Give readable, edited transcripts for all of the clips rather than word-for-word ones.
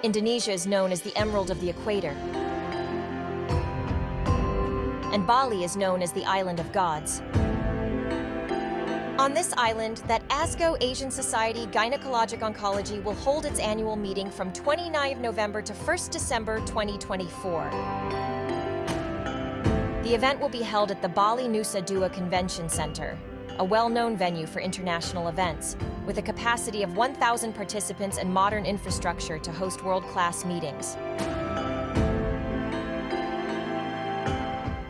Indonesia is known as the Emerald of the Equator, and Bali is known as the Island of Gods. On this island, that ASGO Asian Society Gynecologic Oncology will hold its annual meeting from 29 November to 1st December 2024. The event will be held at the Bali Nusa Dua Convention Center, a well-known venue for international events, with a capacity of 1,000 participants and modern infrastructure to host world-class meetings.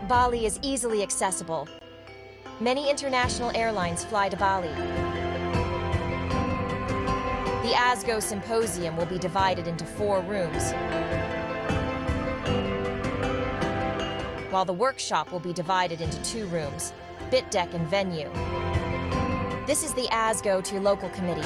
Bali is easily accessible. Many international airlines fly to Bali. The ASGO Symposium will be divided into 4 rooms, while the workshop will be divided into 2 rooms, Bit Deck and Venue. This is the ASGO to your local committee.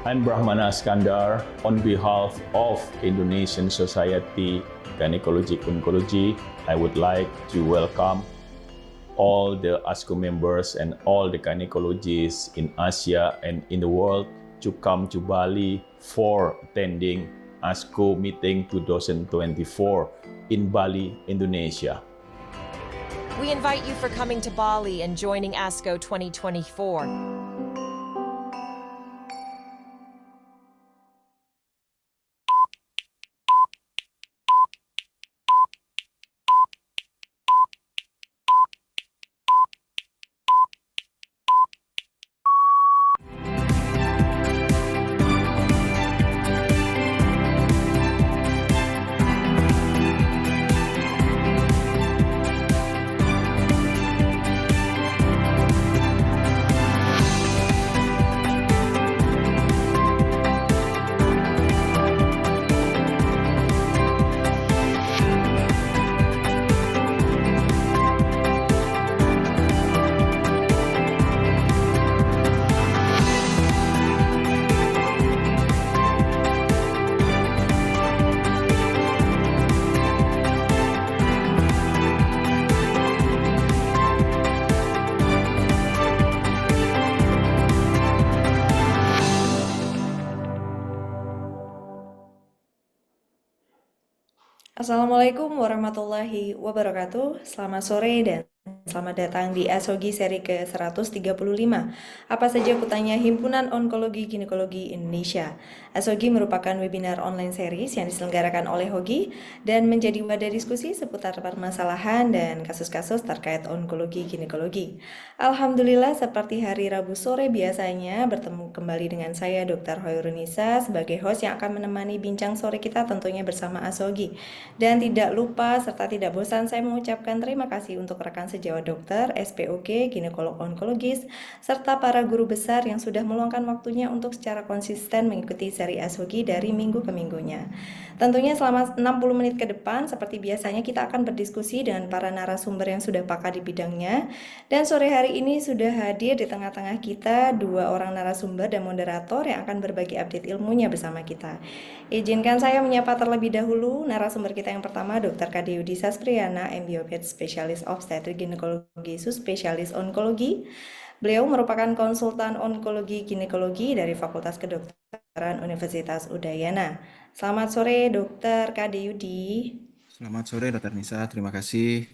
I'm Brahmana Skandar. On behalf of Indonesian Society Gynecologic Oncology, I would like to welcome all the ASGO members and all the gynecologists in Asia and in the world to come to Bali for attending ASGO meeting 2024 in Bali, Indonesia. We invite you for coming to Bali and joining ASGO 2024. Assalamualaikum warahmatullahi wabarakatuh. Selamat sore dan selamat datang di ASOGI seri ke-135. Apa saja kutanya Himpunan Onkologi Ginekologi Indonesia. ASOGI merupakan webinar online series yang diselenggarakan oleh HOGI dan menjadi wadah diskusi seputar permasalahan dan kasus-kasus terkait onkologi ginekologi. Alhamdulillah, seperti hari Rabu sore biasanya bertemu kembali dengan saya Dr. Hoirunisa sebagai host yang akan menemani bincang sore kita tentunya bersama ASOGI. Dan tidak lupa serta tidak bosan saya mengucapkan terima kasih untuk rekan sejawat dokter, SPOK, ginekolog onkologis, serta para guru besar yang sudah meluangkan waktunya untuk secara konsisten mengikuti seri ASOGI dari minggu ke minggunya. Tentunya selama 60 menit ke depan, seperti biasanya kita akan berdiskusi dengan para narasumber yang sudah pakar di bidangnya. Dan sore hari ini sudah hadir di tengah-tengah kita 2 orang narasumber dan moderator yang akan berbagi update ilmunya bersama kita. Izinkan saya menyapa terlebih dahulu narasumber kita yang pertama, Dr. Kade Yudi Saspriyana, MBOPED Specialist Obstetric Gynecology Subspesialis Onkologi. Beliau merupakan konsultan onkologi ginekologi dari Fakultas Kedokteran Universitas Udayana. Selamat sore, Dr. Kade Yudi. Selamat sore, Dr. Nisa. Terima kasih.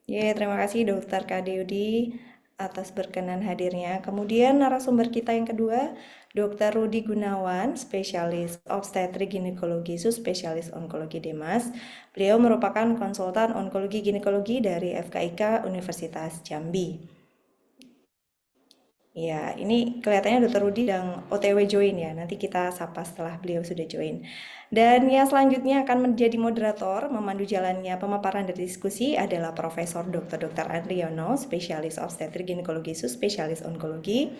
Terima kasih Dr. Kade Yudi atas berkenan hadirnya. Kemudian narasumber kita yang kedua, Dr. Rudi Gunawan, spesialis obstetrik ginekologi subspesialis onkologi DEMAS. Beliau merupakan konsultan onkologi ginekologi dari FKIK Universitas Jambi. Ya, ini kelihatannya Dr. Rudi sedang OTW join ya. Nanti kita sapa setelah beliau sudah join. Dan yang selanjutnya akan menjadi moderator memandu jalannya pemaparan dan diskusi adalah Profesor Dr. Andriono, spesialis obstetrik ginekologi subspesialis onkologi.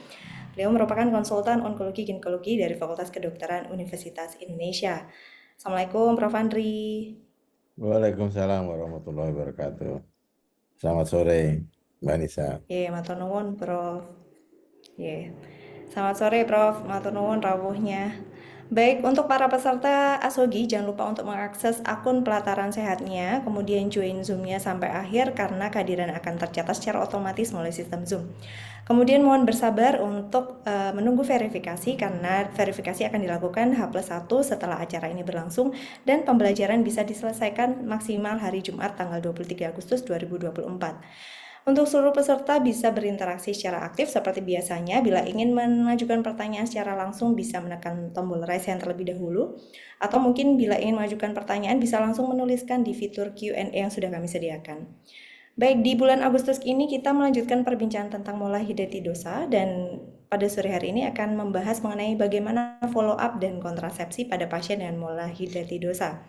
Beliau merupakan konsultan onkologi ginekologi dari Fakultas Kedokteran Universitas Indonesia. Assalamualaikum, Prof. Andri. Waalaikumsalam warahmatullahi wabarakatuh. Selamat sore, Mbak Nisa. Matur nuwun, Prof. Selamat sore, Prof. Matur nuwun rawuhnya. Baik, untuk para peserta Asogi, jangan lupa untuk mengakses akun pelataran sehatnya, kemudian join Zoom-nya sampai akhir karena kehadiran akan tercatat secara otomatis melalui sistem Zoom. Kemudian mohon bersabar untuk menunggu verifikasi karena verifikasi akan dilakukan H+1 setelah acara ini berlangsung dan pembelajaran bisa diselesaikan maksimal hari Jumat tanggal 23 Agustus 2024. Untuk seluruh peserta bisa berinteraksi secara aktif seperti biasanya. Bila ingin mengajukan pertanyaan secara langsung bisa menekan tombol raise hand terlebih dahulu. Atau mungkin bila ingin mengajukan pertanyaan bisa langsung menuliskan di fitur Q&A yang sudah kami sediakan. Baik, di bulan Agustus ini kita melanjutkan perbincangan tentang mola hidatidosa dan pada sore hari ini akan membahas mengenai bagaimana follow up dan kontrasepsi pada pasien dengan mola hidatidosa.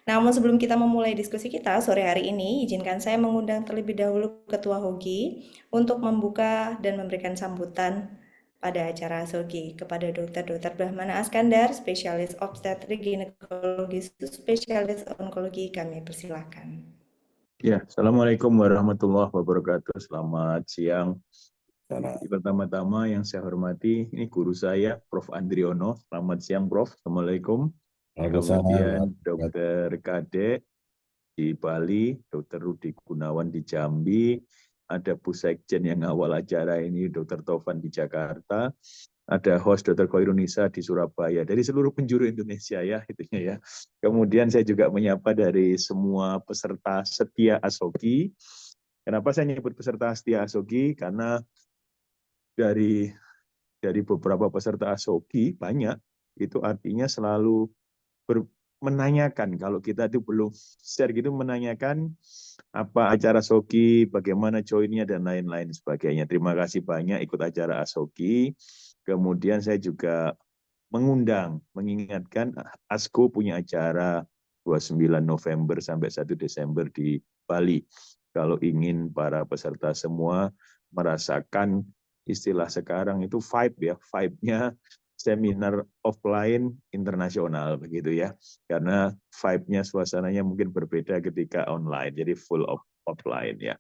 Namun sebelum kita memulai diskusi kita sore hari ini, izinkan saya mengundang terlebih dahulu Ketua Hogi untuk membuka dan memberikan sambutan pada acara Sogi kepada Dr. Brahmana Askandar, spesialis obstetrik ginekologi, spesialis onkologi, kami persilahkan. Ya, Assalamualaikum warahmatullahi wabarakatuh. Selamat siang. Pertama-tama yang saya hormati, ini guru saya, Prof. Andriono. Selamat siang, Prof. Assalamualaikum. Kemudian Dr. Kade di Bali, Dr. Rudi Gunawan di Jambi, ada Bu Sekjen yang awal acara ini, Dr. Tovan di Jakarta, ada host Dr. Koirunisa di Surabaya, dari seluruh penjuru Indonesia ya, itunya ya. Kemudian saya juga menyapa dari semua peserta setia Asogi. Kenapa saya nyebut peserta setia Asogi? Karena dari beberapa peserta Asogi banyak, itu artinya selalu menanyakan, kalau kita itu belum share gitu, menanyakan apa acara Asogi, bagaimana joinnya dan lain-lain sebagainya. Terima kasih banyak ikut acara Asogi. Kemudian saya juga mengingatkan ASKO punya acara 29 November sampai 1 Desember di Bali. Kalau ingin para peserta semua merasakan istilah sekarang itu vibe ya, vibe-nya seminar offline internasional begitu ya. Karena vibe-nya, suasananya mungkin berbeda ketika online, jadi full offline ya.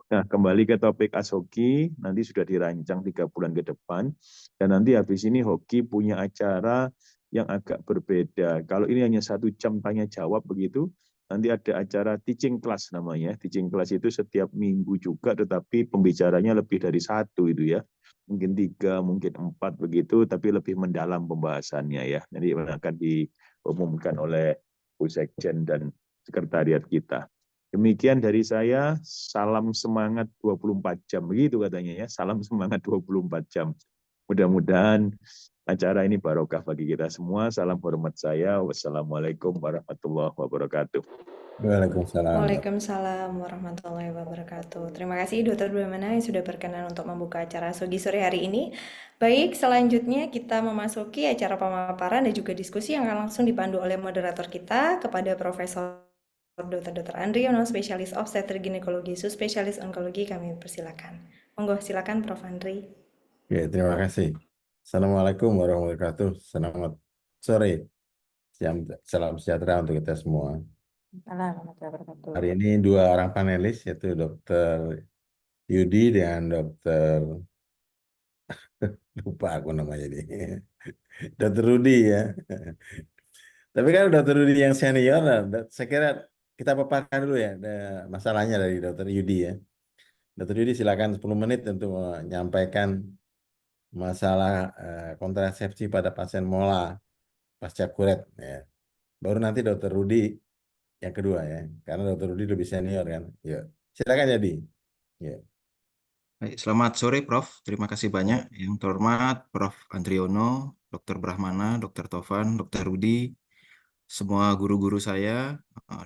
Nah, kembali ke topik Asogi, nanti sudah dirancang 3 bulan ke depan, dan nanti habis ini Hoki punya acara yang agak berbeda. Kalau ini hanya 1 jam tanya jawab begitu, nanti ada acara teaching class namanya. Teaching class itu setiap minggu juga, tetapi pembicaranya lebih dari 1 itu ya. Mungkin 3, mungkin 4 begitu, tapi lebih mendalam pembahasannya ya. Nanti akan diumumkan oleh Bu Sekjen dan sekretariat kita. Demikian dari saya, salam semangat 24 jam, begitu katanya ya, salam semangat 24 jam. Mudah-mudahan acara ini barokah bagi kita semua. Salam hormat saya, wassalamualaikum warahmatullahi wabarakatuh. Waalaikumsalam. Waalaikumsalam warahmatullahi wabarakatuh. Terima kasih Dr. Brahmana yang sudah berkenan untuk membuka acara Sogi sore hari ini. Baik, selanjutnya kita memasuki acara pemaparan dan juga diskusi yang akan langsung dipandu oleh moderator kita kepada Profesor Dr. Andriono, spesialis obstetrik ginekologi, spesialis onkologi, kami persilakan. Monggo, silakan Prof. Andri. Oke, terima kasih. Assalamualaikum warahmatullahi wabarakatuh. Selamat sore. Salam sejahtera untuk kita semua. Hari ini 2 orang panelis, yaitu Dr. Yudi dan Dr. lupa aku namanya ini. Dr. Rudi ya. Tapi kan Dr. Rudi yang senior, saya kira kita paparkan dulu ya masalahnya dari Dr. Yudi ya. Dr. Yudi silakan 10 menit untuk menyampaikan masalah kontrasepsi pada pasien mola pasca kuret ya. Baru nanti Dr. Rudi yang kedua ya, karena Dr. Rudi lebih senior kan. Ya, silakan jadi. Ya. Baik, selamat sore Prof. Terima kasih banyak. Yang terhormat Prof. Andriono, Dr. Brahmana, Dr. Tovan, Dr. Rudi, semua guru-guru saya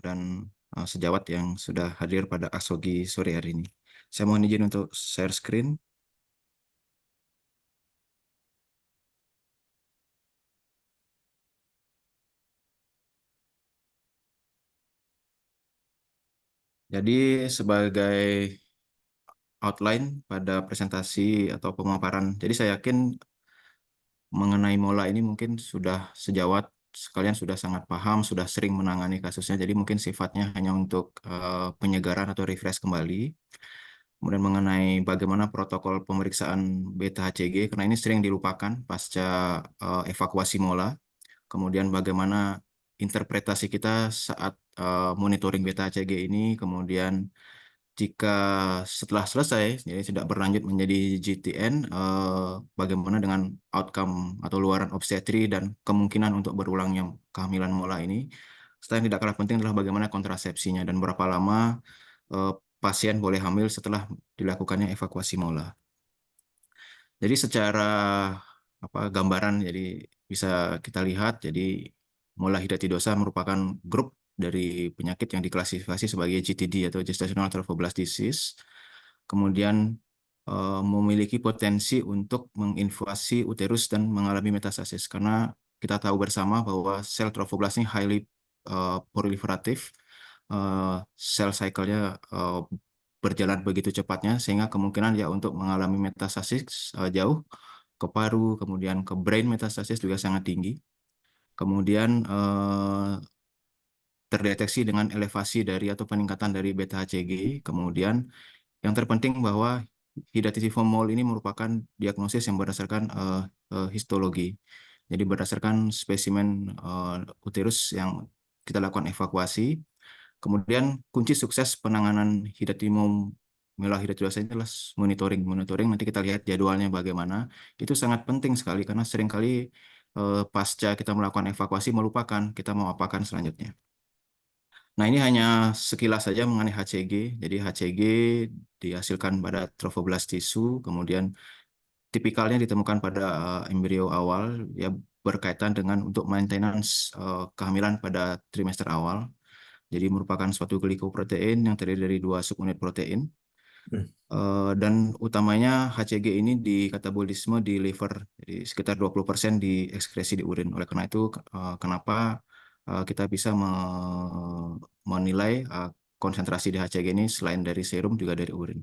dan sejawat yang sudah hadir pada Asogi sore hari ini. Saya mohon izin untuk share screen. Jadi sebagai outline pada presentasi atau pemaparan, jadi saya yakin mengenai mola ini mungkin sudah sejawat sekalian sudah sangat paham, sudah sering menangani kasusnya, jadi mungkin sifatnya hanya untuk penyegaran atau refresh kembali. Kemudian mengenai bagaimana protokol pemeriksaan beta HCG, karena ini sering dilupakan pasca evakuasi mola. kemudian bagaimana interpretasi kita saat monitoring beta HCG ini, kemudian jika setelah selesai, jadi tidak berlanjut menjadi GTN, bagaimana dengan outcome atau luaran obstetri dan kemungkinan untuk berulangnya kehamilan mola ini. Setelah yang tidak kalah penting adalah bagaimana kontrasepsinya dan berapa lama pasien boleh hamil setelah dilakukannya evakuasi mola. Jadi secara gambaran, jadi bisa kita lihat, jadi mola hidatidosa merupakan grup dari penyakit yang diklasifikasi sebagai GTD atau Gestational Trophoblast Disease. Kemudian memiliki potensi untuk menginvasi uterus dan mengalami metastasis karena kita tahu bersama bahwa sel trophoblast ini highly proliferatif, sel cycle-nya berjalan begitu cepatnya sehingga kemungkinan ya untuk mengalami metastasis jauh ke paru, kemudian ke brain metastasis juga sangat tinggi. Kemudian terdeteksi dengan elevasi dari atau peningkatan dari beta HCG. Kemudian yang terpenting bahwa hidatidiform mole ini merupakan diagnosis yang berdasarkan histologi. Jadi berdasarkan spesimen uterus yang kita lakukan evakuasi. Kemudian kunci sukses penanganan mola hidatidosa ini adalah monitoring. Monitoring nanti kita lihat jadwalnya bagaimana. Itu sangat penting sekali karena seringkali pasca kita melakukan evakuasi melupakan kita mau apakan selanjutnya. Nah, ini hanya sekilas saja mengenai HCG. Jadi HCG dihasilkan pada trophoblast tisu, kemudian tipikalnya ditemukan pada embrio awal, ya berkaitan dengan untuk maintenance kehamilan pada trimester awal. Jadi merupakan suatu glikoprotein yang terdiri dari 2 subunit protein. Dan utamanya HCG ini di katabolisme di liver, jadi sekitar 20% diekskresi di urin. Oleh karena itu, kenapa kita bisa menilai konsentrasi di HCG ini selain dari serum juga dari urin.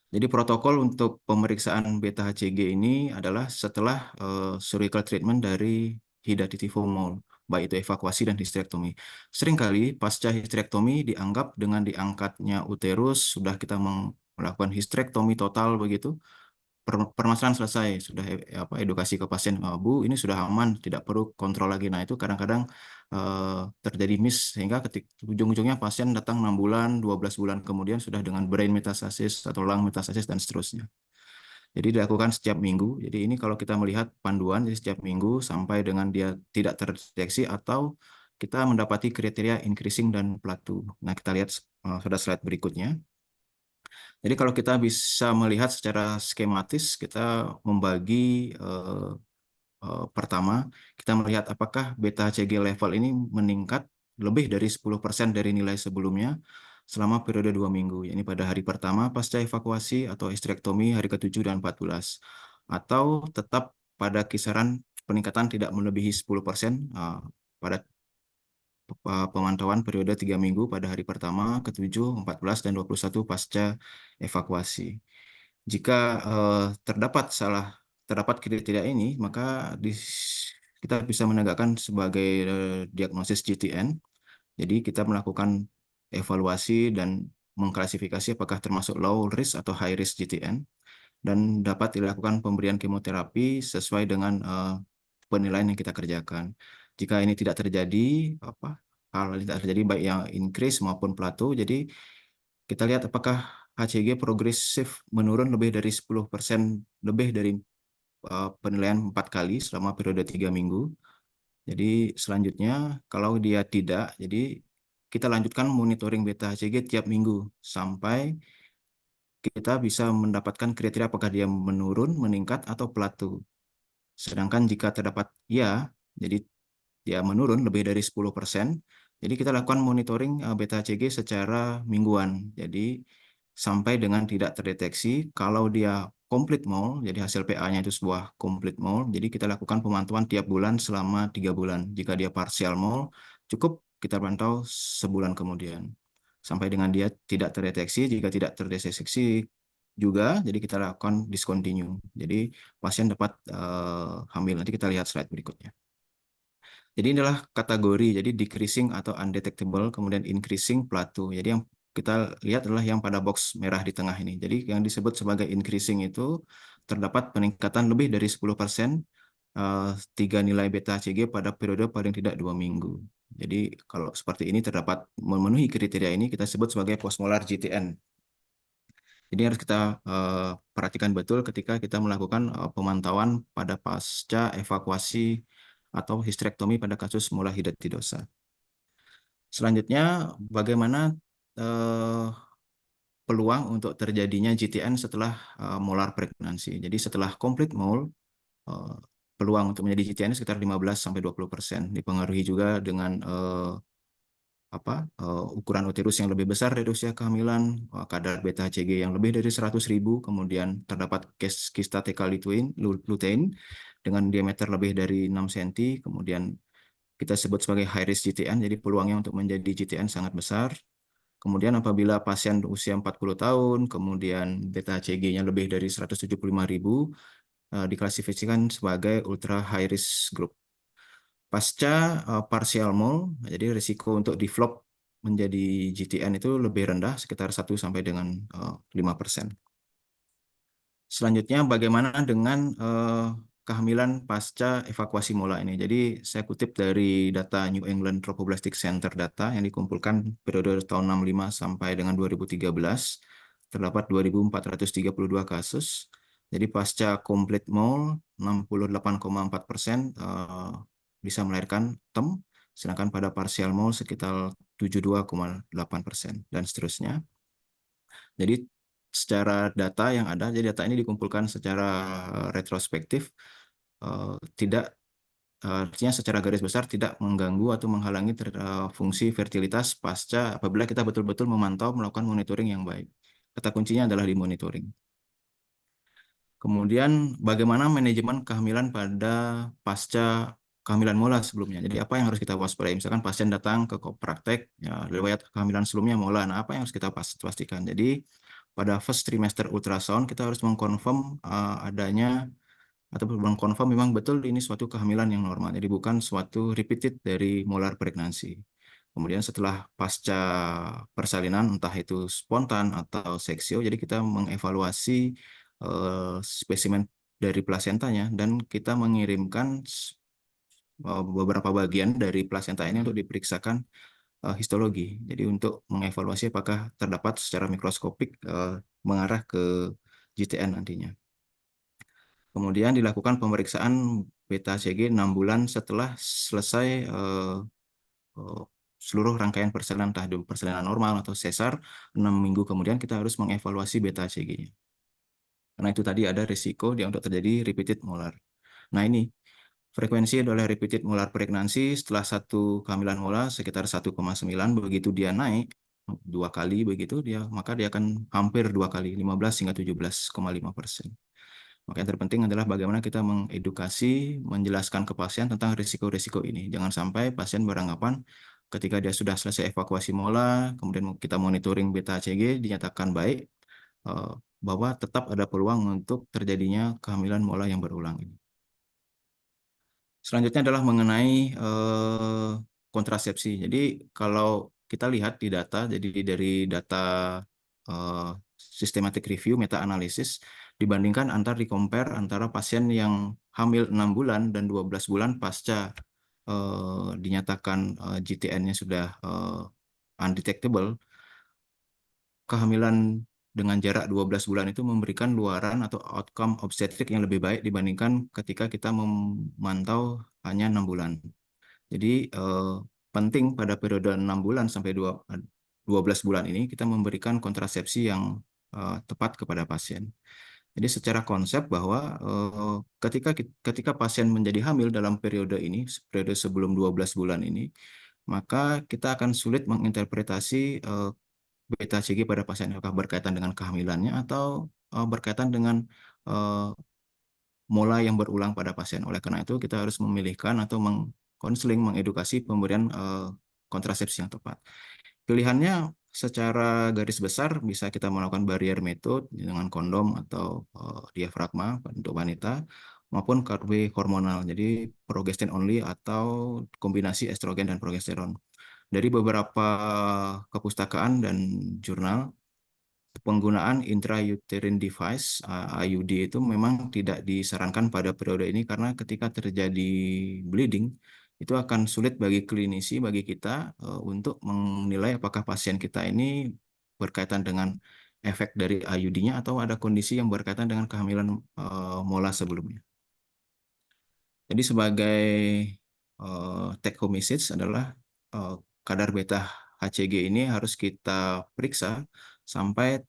Jadi protokol untuk pemeriksaan beta HCG ini adalah setelah surgical treatment dari hidatidiform mole, baik itu evakuasi dan histerektomi. Seringkali pasca histerektomi dianggap dengan diangkatnya uterus sudah kita melakukan histerektomi total begitu, permasalahan selesai, sudah edukasi ke pasien, Bu, ini sudah aman, tidak perlu kontrol lagi. Nah, itu kadang-kadang terjadi miss sehingga ujung-ujungnya pasien datang 6 bulan, 12 bulan kemudian sudah dengan brain metastasis atau lung metastasis dan seterusnya. Jadi dilakukan setiap minggu. Jadi ini kalau kita melihat panduan, jadi setiap minggu sampai dengan dia tidak terdeteksi atau kita mendapati kriteria increasing dan plateau. Nah, kita lihat pada slide berikutnya. Jadi kalau kita bisa melihat secara skematis, kita membagi pertama, kita melihat apakah beta HCG level ini meningkat lebih dari 10% dari nilai sebelumnya selama periode 2 minggu, yakni pada hari pertama pasca evakuasi atau histerektomi hari ke-7 dan 14, atau tetap pada kisaran peningkatan tidak melebihi 10% pada pemantauan periode 3 minggu pada hari pertama, ke-7, 14, dan 21 pasca evakuasi. Jika terdapat kriteria ini, maka kita bisa menegakkan sebagai diagnosis GTN. Jadi kita melakukan evaluasi dan mengklasifikasi apakah termasuk low risk atau high risk GTN, dan dapat dilakukan pemberian kemoterapi sesuai dengan penilaian yang kita kerjakan. Jika ini tidak terjadi, hal ini tidak terjadi baik yang increase maupun plateau, jadi kita lihat apakah HCG progresif menurun lebih dari 10% lebih dari penilaian 4 kali selama periode 3 minggu. Jadi selanjutnya kalau dia tidak, jadi kita lanjutkan monitoring beta HCG tiap minggu sampai kita bisa mendapatkan kriteria apakah dia menurun, meningkat, atau plateau. Sedangkan jika terdapat ya, jadi dia menurun lebih dari 10%, jadi kita lakukan monitoring beta HCG secara mingguan. Jadi sampai dengan tidak terdeteksi, kalau dia complete mole, jadi hasil PA-nya itu sebuah complete mole, jadi kita lakukan pemantauan tiap bulan selama 3 bulan. Jika dia partial mole, cukup kita pantau sebulan kemudian. Sampai dengan dia tidak terdeteksi, jika tidak terdeteksi juga, jadi kita lakukan discontinue. Jadi pasien dapat hamil. Nanti kita lihat slide berikutnya. Jadi inilah kategori, jadi decreasing atau undetectable, kemudian increasing, plateau. Jadi yang kita lihat adalah yang pada box merah di tengah ini. Jadi yang disebut sebagai increasing itu terdapat peningkatan lebih dari 10% tiga nilai beta HCG pada periode paling tidak 2 minggu. Jadi kalau seperti ini terdapat memenuhi kriteria ini kita sebut sebagai postmolar GTN. Jadi harus kita perhatikan betul ketika kita melakukan pemantauan pada pasca evakuasi atau histerektomi pada kasus mola hidatidosa. Selanjutnya, bagaimana peluang untuk terjadinya GTN setelah molar pregnancy. Jadi setelah complete mole, peluang untuk menjadi GTN sekitar 15-20%. Dipengaruhi juga dengan ukuran uterus yang lebih besar dari usia kehamilan, kadar beta HCG yang lebih dari 100.000, kemudian terdapat kista tekal lutein dengan diameter lebih dari 6 cm, kemudian kita sebut sebagai high risk GTN, jadi peluangnya untuk menjadi GTN sangat besar. Kemudian apabila pasien usia 40 tahun, kemudian beta HCG-nya lebih dari 175.000, diklasifikasikan sebagai ultra high risk group. Pasca partial mole, jadi risiko untuk develop menjadi GTN itu lebih rendah, sekitar 1 sampai dengan 5%. Selanjutnya, bagaimana dengan kehamilan pasca evakuasi mola ini? Jadi saya kutip dari data New England Tropoblastic Center data yang dikumpulkan periode tahun 65 sampai dengan 2013, terdapat 2.432 kasus. Jadi pasca complete mole 68,4% bisa melahirkan TEM, sedangkan pada partial mole sekitar 72,8% dan seterusnya. Jadi secara data yang ada, jadi data ini dikumpulkan secara retrospektif, tidak artinya secara garis besar tidak mengganggu atau menghalangi fungsi fertilitas pasca apabila kita betul-betul memantau melakukan monitoring yang baik. Kata kuncinya adalah di monitoring. Kemudian bagaimana manajemen kehamilan pada pasca kehamilan mola sebelumnya. Jadi apa yang harus kita waspadai? Misalkan pasien datang ke praktek, ya, riwayat kehamilan sebelumnya mola. Nah, apa yang harus kita pastikan? Jadi pada first trimester ultrasound kita harus mengkonfirm adanya atau mengkonfirm memang betul ini suatu kehamilan yang normal. Jadi bukan suatu repeated dari molar pregnancy. Kemudian setelah pasca persalinan, entah itu spontan atau seksio, jadi kita mengevaluasi spesimen dari plasentanya dan kita mengirimkan beberapa bagian dari plasenta ini untuk diperiksakan histologi. Jadi untuk mengevaluasi apakah terdapat secara mikroskopik mengarah ke GTN nantinya. Kemudian dilakukan pemeriksaan beta HCG 6 bulan setelah selesai seluruh rangkaian persalinan, entah persalinan normal atau sesar. 6 minggu kemudian kita harus mengevaluasi beta HCG-nya. Karena itu tadi ada risiko dia untuk terjadi repeated molar. Nah ini frekuensi adalah repeated molar pregnancy setelah satu kehamilan molar sekitar 1,9. Begitu dia naik 2 kali begitu maka dia akan hampir 2 kali 15 hingga 17,5%. Maka yang terpenting adalah bagaimana kita mengedukasi, menjelaskan ke pasien tentang risiko-risiko ini. Jangan sampai pasien beranggapan ketika dia sudah selesai evakuasi mola, kemudian kita monitoring beta HCG dinyatakan baik, bahwa tetap ada peluang untuk terjadinya kehamilan mola yang berulang ini. Selanjutnya adalah mengenai kontrasepsi. Jadi kalau kita lihat di data, jadi dari data systematic review, meta-analisis, dibandingkan compare antara pasien yang hamil 6 bulan dan 12 bulan pasca dinyatakan GTN-nya sudah undetectable, kehamilan dengan jarak 12 bulan itu memberikan luaran atau outcome obstetrik yang lebih baik dibandingkan ketika kita memantau hanya 6 bulan. Jadi penting pada periode 6 bulan sampai 12 bulan ini kita memberikan kontrasepsi yang tepat kepada pasien. Jadi secara konsep bahwa ketika pasien menjadi hamil dalam periode ini, periode sebelum 12 bulan ini, maka kita akan sulit menginterpretasi beta HCG pada pasien apakah berkaitan dengan kehamilannya atau berkaitan dengan mola yang berulang pada pasien. Oleh karena itu kita harus memilihkan atau mengkonseling, mengedukasi pemberian kontrasepsi yang tepat. Pilihannya secara garis besar bisa kita melakukan barrier method dengan kondom atau diafragma untuk wanita maupun KW hormonal, jadi progestin only atau kombinasi estrogen dan progesteron. Dari beberapa kepustakaan dan jurnal penggunaan intrauterine device IUD itu memang tidak disarankan pada periode ini karena ketika terjadi bleeding itu akan sulit bagi klinisi, bagi kita untuk menilai apakah pasien kita ini berkaitan dengan efek dari IUD-nya atau ada kondisi yang berkaitan dengan kehamilan mola sebelumnya. Jadi sebagai take home message adalah kadar beta HCG ini harus kita periksa sampai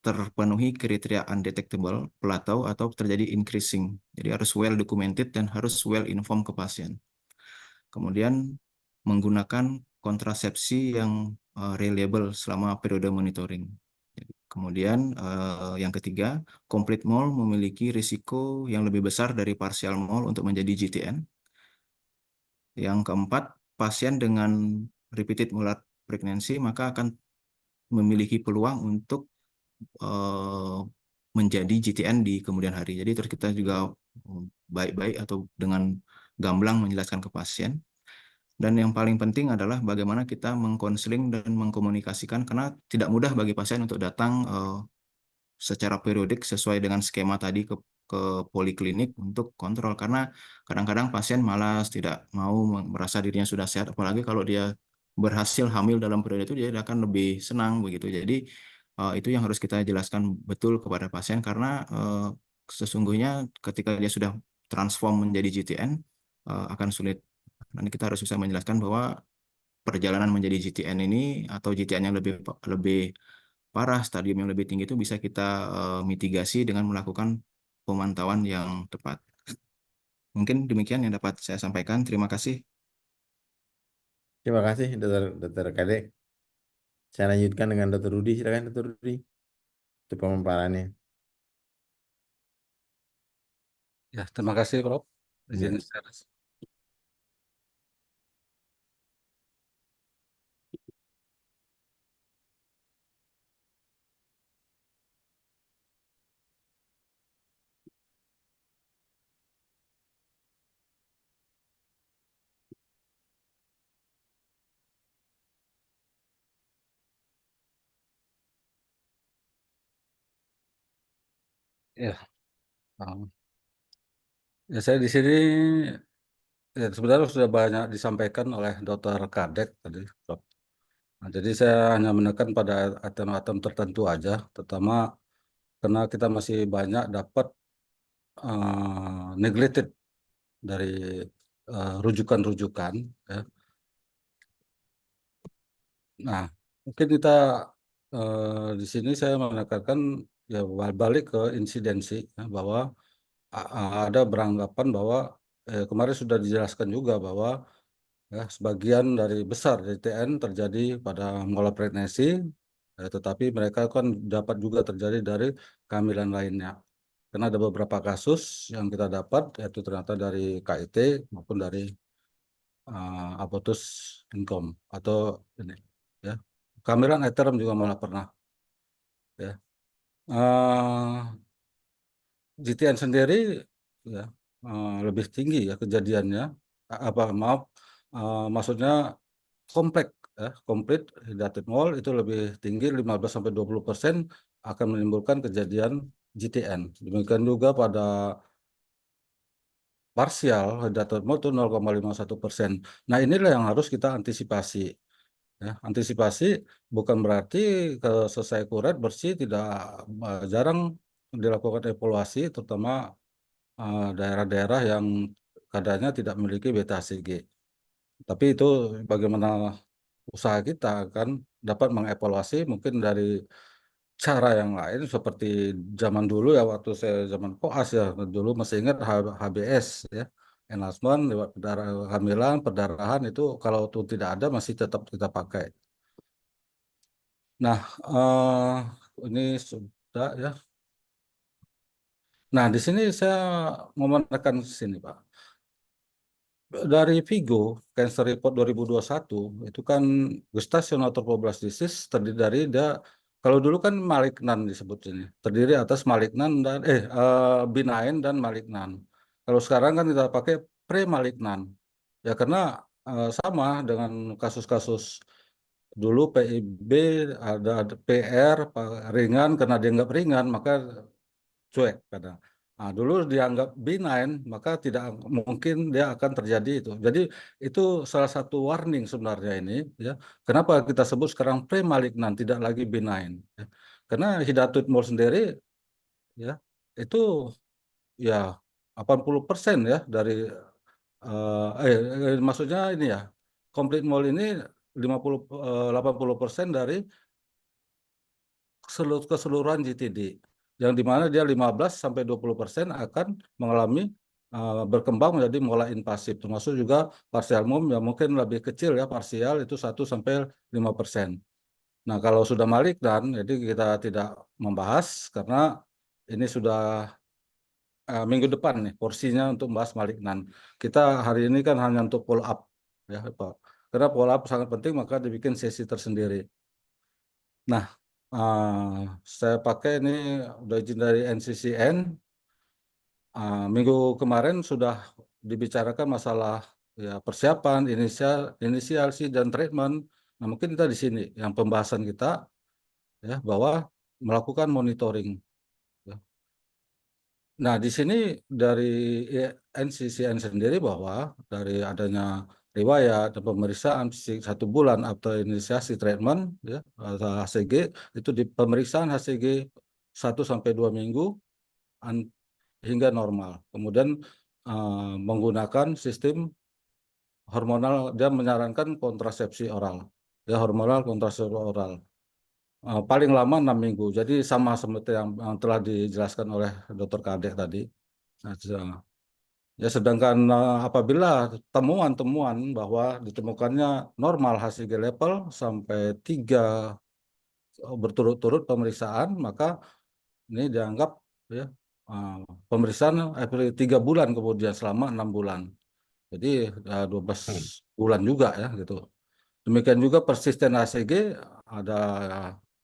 terpenuhi kriteria undetectable, plateau, atau terjadi increasing. Jadi harus well documented dan harus well informed ke pasien. Kemudian menggunakan kontrasepsi yang reliable selama periode monitoring. Kemudian yang ketiga, complete mole memiliki risiko yang lebih besar dari partial mole untuk menjadi GTN. Yang keempat, pasien dengan repeated molar pregnancy maka akan memiliki peluang untuk menjadi GTN di kemudian hari. Jadi terus kita juga baik-baik atau dengan gamblang menjelaskan ke pasien. Dan yang paling penting adalah bagaimana kita mengkonseling dan mengkomunikasikan karena tidak mudah bagi pasien untuk datang secara periodik sesuai dengan skema tadi ke poliklinik untuk kontrol karena kadang-kadang pasien malas tidak mau merasa dirinya sudah sehat apalagi kalau dia berhasil hamil dalam periode itu dia akan lebih senang begitu. Jadi itu yang harus kita jelaskan betul kepada pasien karena sesungguhnya ketika dia sudah transform menjadi GTN akan sulit. Nanti kita harus bisa menjelaskan bahwa perjalanan menjadi GTN ini atau GTN yang lebih parah, stadium yang lebih tinggi itu bisa kita mitigasi dengan melakukan pemantauan yang tepat. Mungkin demikian yang dapat saya sampaikan. Terima kasih. Terima kasih, Dokter Kadek. Saya lanjutkan dengan Dokter Rudi. Silakan, Dokter Rudi. Itu pemaparannya. Ya, terima kasih, Prof. Ya. Izin share. Ya, ya saya di sini ya, sebenarnya sudah banyak disampaikan oleh Dr. Kadek tadi, Prof. Nah, jadi saya hanya menekan pada item-item tertentu aja, terutama karena kita masih banyak dapat neglected dari rujukan-rujukan. Ya. Nah, mungkin kita di sini saya menekankan ya balik ke insidensi ya, bahwa ada beranggapan bahwa kemarin sudah dijelaskan juga bahwa ya, sebagian dari besar DTN terjadi pada mola pregnancy, tetapi mereka kan dapat juga terjadi dari kehamilan lainnya. Karena ada beberapa kasus yang kita dapat, yaitu ternyata dari KIT maupun dari abortus income atau ini, ya kehamilan eterm juga malah pernah. Ya. GTN sendiri ya lebih tinggi ya kejadiannya. Maaf, maksudnya komplek ya, complete hydatid mole itu lebih tinggi 15-20% akan menimbulkan kejadian GTN. Demikian juga pada parsial hydatid mole itu 0,51%. Nah, inilah yang harus kita antisipasi. Ya, antisipasi bukan berarti selesai kuret bersih tidak jarang dilakukan evaluasi, terutama daerah-daerah yang kadarnya tidak memiliki beta HCG. Tapi itu bagaimana usaha kita kan dapat mengevaluasi mungkin dari cara yang lain seperti zaman dulu ya waktu saya zaman koas ya dulu masih ingat HBS ya enhancement lewat kehamilan perdarahan itu kalau itu tidak ada masih tetap kita pakai. Nah ini sudah ya. Nah di sini saya mau menekan sini Pak. Dari Vigo, Cancer Report 2021, itu kan gestational trophoblastitis terdiri dari kalau dulu kan malignan disebut ini, terdiri atas malignan dan benign dan malignan. Kalau sekarang kan kita pakai premalignan, ya karena sama dengan kasus-kasus dulu PIB ada PR ringan, karena dianggap ringan maka cuek kadang. Nah, dulu dianggap benign, maka tidak mungkin dia akan terjadi itu. Jadi itu salah satu warning sebenarnya ini, ya. Kenapa kita sebut sekarang premalignan, tidak lagi benign, ya. Karena hidatotmol sendiri, ya, itu ya 80% ya dari maksudnya ini ya, complete mall ini 80% dari keseluruhan GTD, yang dimana dia 15-20% akan mengalami berkembang menjadi mola invasif, termasuk juga partial mom yang mungkin lebih kecil ya, parsial itu 1-5%. Nah, kalau sudah malignan, jadi kita tidak membahas karena ini sudah minggu depan nih porsinya untuk membahas malignan. Kita hari ini kan hanya untuk follow up, ya Pak. Karena follow up sangat penting, maka dibikin sesi tersendiri. Nah, saya pakai ini udah izin dari NCCN. Minggu kemarin sudah dibicarakan masalah ya persiapan, inisiasi dan treatment. Nah, mungkin kita di sini yang pembahasan kita ya bahwa melakukan monitoring. Ya. Nah, di sini dari NCCN sendiri bahwa dari adanya riwayat dan pemeriksaan 1 bulan atau inisiasi treatment ya atau HCG, itu di pemeriksaan HCG 1-2 minggu hingga normal. Kemudian menggunakan sistem hormonal, dia menyarankan kontrasepsi oral, ya hormonal kontrasepsi oral. Paling lama 6 minggu. Jadi sama seperti yang telah dijelaskan oleh Dr. Kadek tadi. Nah, ya sedangkan apabila temuan-temuan bahwa ditemukannya normal HCG level sampai 3 berturut-turut pemeriksaan, maka ini dianggap ya pemeriksaan 3 bulan kemudian selama 6 bulan. Jadi 12 bulan juga ya gitu. Demikian juga persisten HCG ada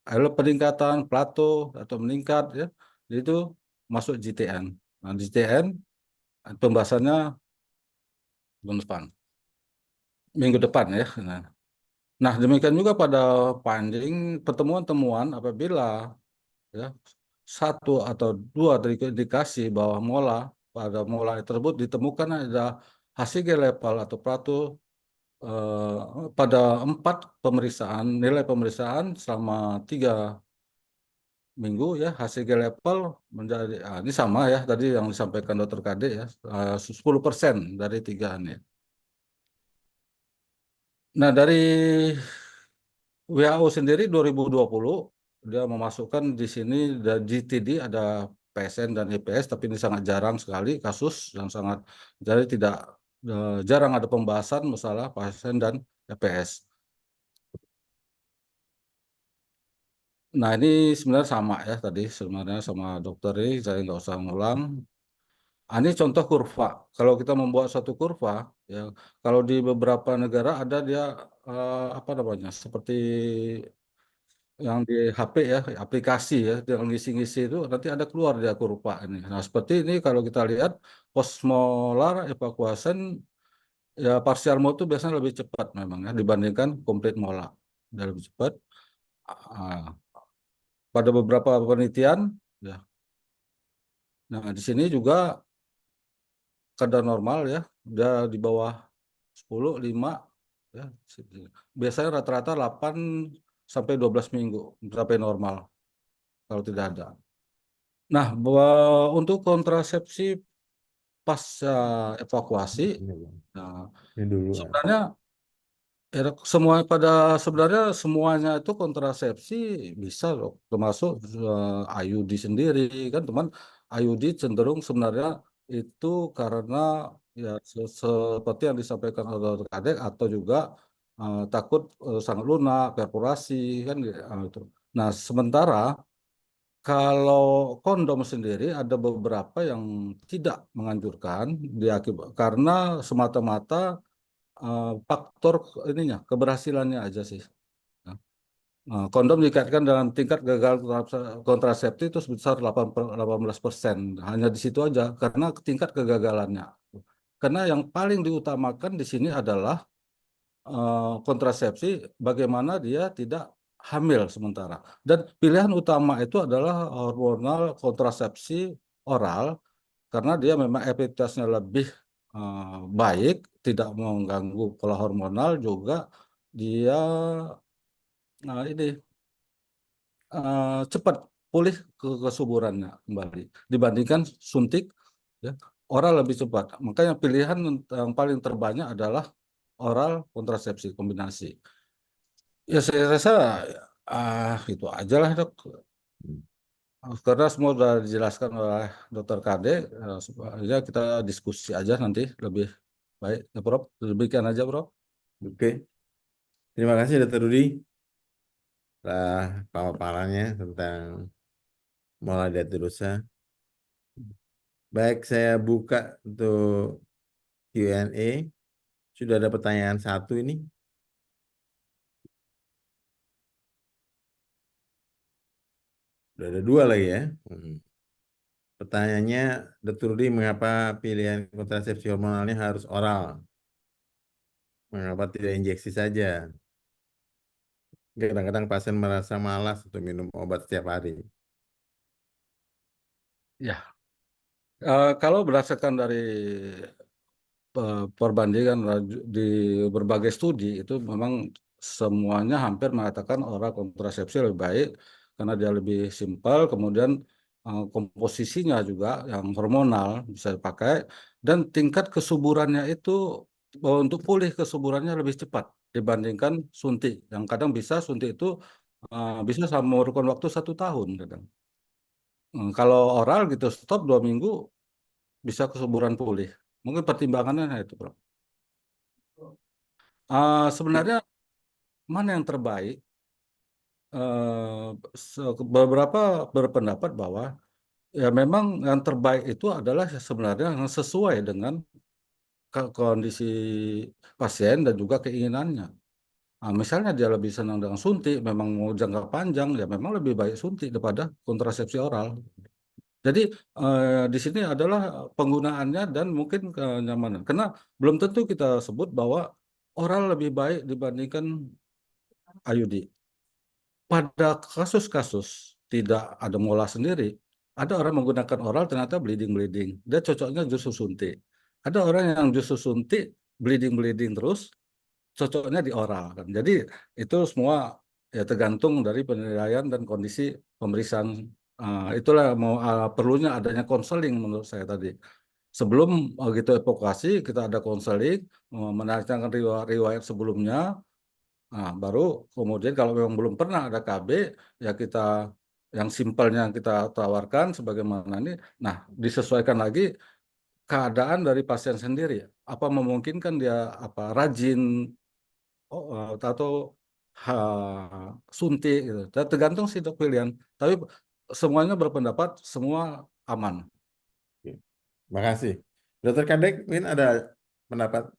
peningkatan plato atau meningkat ya. Jadi itu masuk GTN. Nah, GTN pembahasannya minggu depan ya. Nah, demikian juga pada finding pertemuan-temuan apabila ya 1 atau 2 indikasi bahwa pada mola tersebut ditemukan ada HCG level atau plato pada 4 pemeriksaan, nilai pemeriksaan selama 3 minggu ya, HCG level menjadi ini sama ya tadi yang disampaikan Dr. Kade ya, 10% dari 3 ini. Nah, dari WHO sendiri 2020 dia memasukkan di sini GTD ada PSN dan EPS, tapi ini sangat jarang sekali kasus yang sangat, jadi tidak jarang ada pembahasan masalah PSN dan EPS. Nah, ini sebenarnya sama ya tadi sebenarnya sama dokter ini, saya nggak usah ngulang. Ini contoh kurva. Kalau kita membuat satu kurva, ya kalau di beberapa negara ada dia apa namanya seperti yang di HP ya, aplikasi ya, yang ngisi-ngisi itu nanti ada keluar dia kurva ini. Nah, seperti ini kalau kita lihat postmolar evacuation ya partial mode itu biasanya lebih cepat memang ya dibandingkan complete molar. Dia lebih cepat. Pada beberapa penelitian ya. Nah, di sini juga kadar normal ya, dia di bawah 10, 5 ya. Biasanya rata-rata 8-12 minggu sampai normal kalau tidak ada. Nah, untuk kontrasepsi pasca evakuasi, nah, Ini dulu. sebenarnya sebenarnya semuanya itu kontrasepsi bisa loh, termasuk IUD sendiri kan, teman. IUD cenderung sebenarnya itu karena ya seperti yang disampaikan oleh Dr. Kadek atau juga takut sangat lunak, perforasi kan itu. Nah, sementara kalau kondom sendiri ada beberapa yang tidak menganjurkan karena semata-mata faktor ininya keberhasilannya aja sih. Kondom dikaitkan dengan tingkat gagal kontrasepsi itu sebesar 18%. Hanya di situ aja karena tingkat kegagalannya. Karena yang paling diutamakan di sini adalah kontrasepsi, bagaimana dia tidak hamil sementara. Dan pilihan utama itu adalah hormonal kontrasepsi oral karena dia memang efektivitasnya lebih baik, tidak mengganggu pola hormonal juga dia ini cepat pulih kesuburannya kembali dibandingkan suntik ya oral lebih cepat. Makanya pilihan yang paling terbanyak adalah oral kontrasepsi kombinasi. Ya saya rasa itu aja lah dok. Karena semua sudah dijelaskan oleh Dokter Kade, supaya kita diskusi aja nanti lebih baik. Ya, Prof. Demikian aja, Prof. Oke, terima kasih Dr. Rudi lah paparannya tentang mola diatirosa. Baik, saya buka untuk Q&A. Sudah ada pertanyaan satu ini. Sudah ada dua lagi ya. Pertanyaannya, Dr. Rudi, mengapa pilihan kontrasepsi hormonalnya harus oral? Mengapa tidak injeksi saja? Kadang-kadang pasien merasa malas untuk minum obat setiap hari. Ya, kalau berdasarkan dari perbandingan di berbagai studi itu memang semuanya hampir mengatakan oral kontrasepsi lebih baik karena dia lebih simpel, kemudian komposisinya juga yang hormonal bisa dipakai dan tingkat kesuburannya itu untuk pulih kesuburannya lebih cepat dibandingkan suntik yang kadang bisa suntik itu bisa memerlukan waktu 1 tahun kadang. Kalau oral gitu stop 2 minggu bisa kesuburan pulih. Mungkin pertimbangannya itu, Bro. Sebenarnya mana yang terbaik? Beberapa berpendapat bahwa ya memang yang terbaik itu adalah sebenarnya yang sesuai dengan kondisi pasien dan juga keinginannya. Misalnya dia lebih senang dengan suntik, memang mau jangka panjang, ya memang lebih baik suntik daripada kontrasepsi oral. Jadi di sini adalah penggunaannya dan mungkin kenyamanan. Karena belum tentu kita sebut bahwa oral lebih baik dibandingkan IUD. Pada kasus-kasus tidak ada mola sendiri, ada orang menggunakan oral ternyata bleeding-bleeding. Dia cocoknya justru suntik. Ada orang yang justru suntik, bleeding-bleeding terus, cocoknya di oral. Kan. Jadi itu semua ya tergantung dari penilaian dan kondisi pemeriksaan. Itulah mau perlunya adanya konseling menurut saya tadi. Sebelum gitu evakuasi kita ada konseling, menanyakan riwayat sebelumnya. Baru kemudian kalau memang belum pernah ada KB, ya kita yang simpelnya kita tawarkan sebagaimana ini. Nah, disesuaikan lagi keadaan dari pasien sendiri. Apa memungkinkan dia rajin atau suntik gitu. Tergantung sih dok pilihan. Tapi semuanya berpendapat semua aman. Terima kasih. Dr. Kadek, mungkin ada pendapat?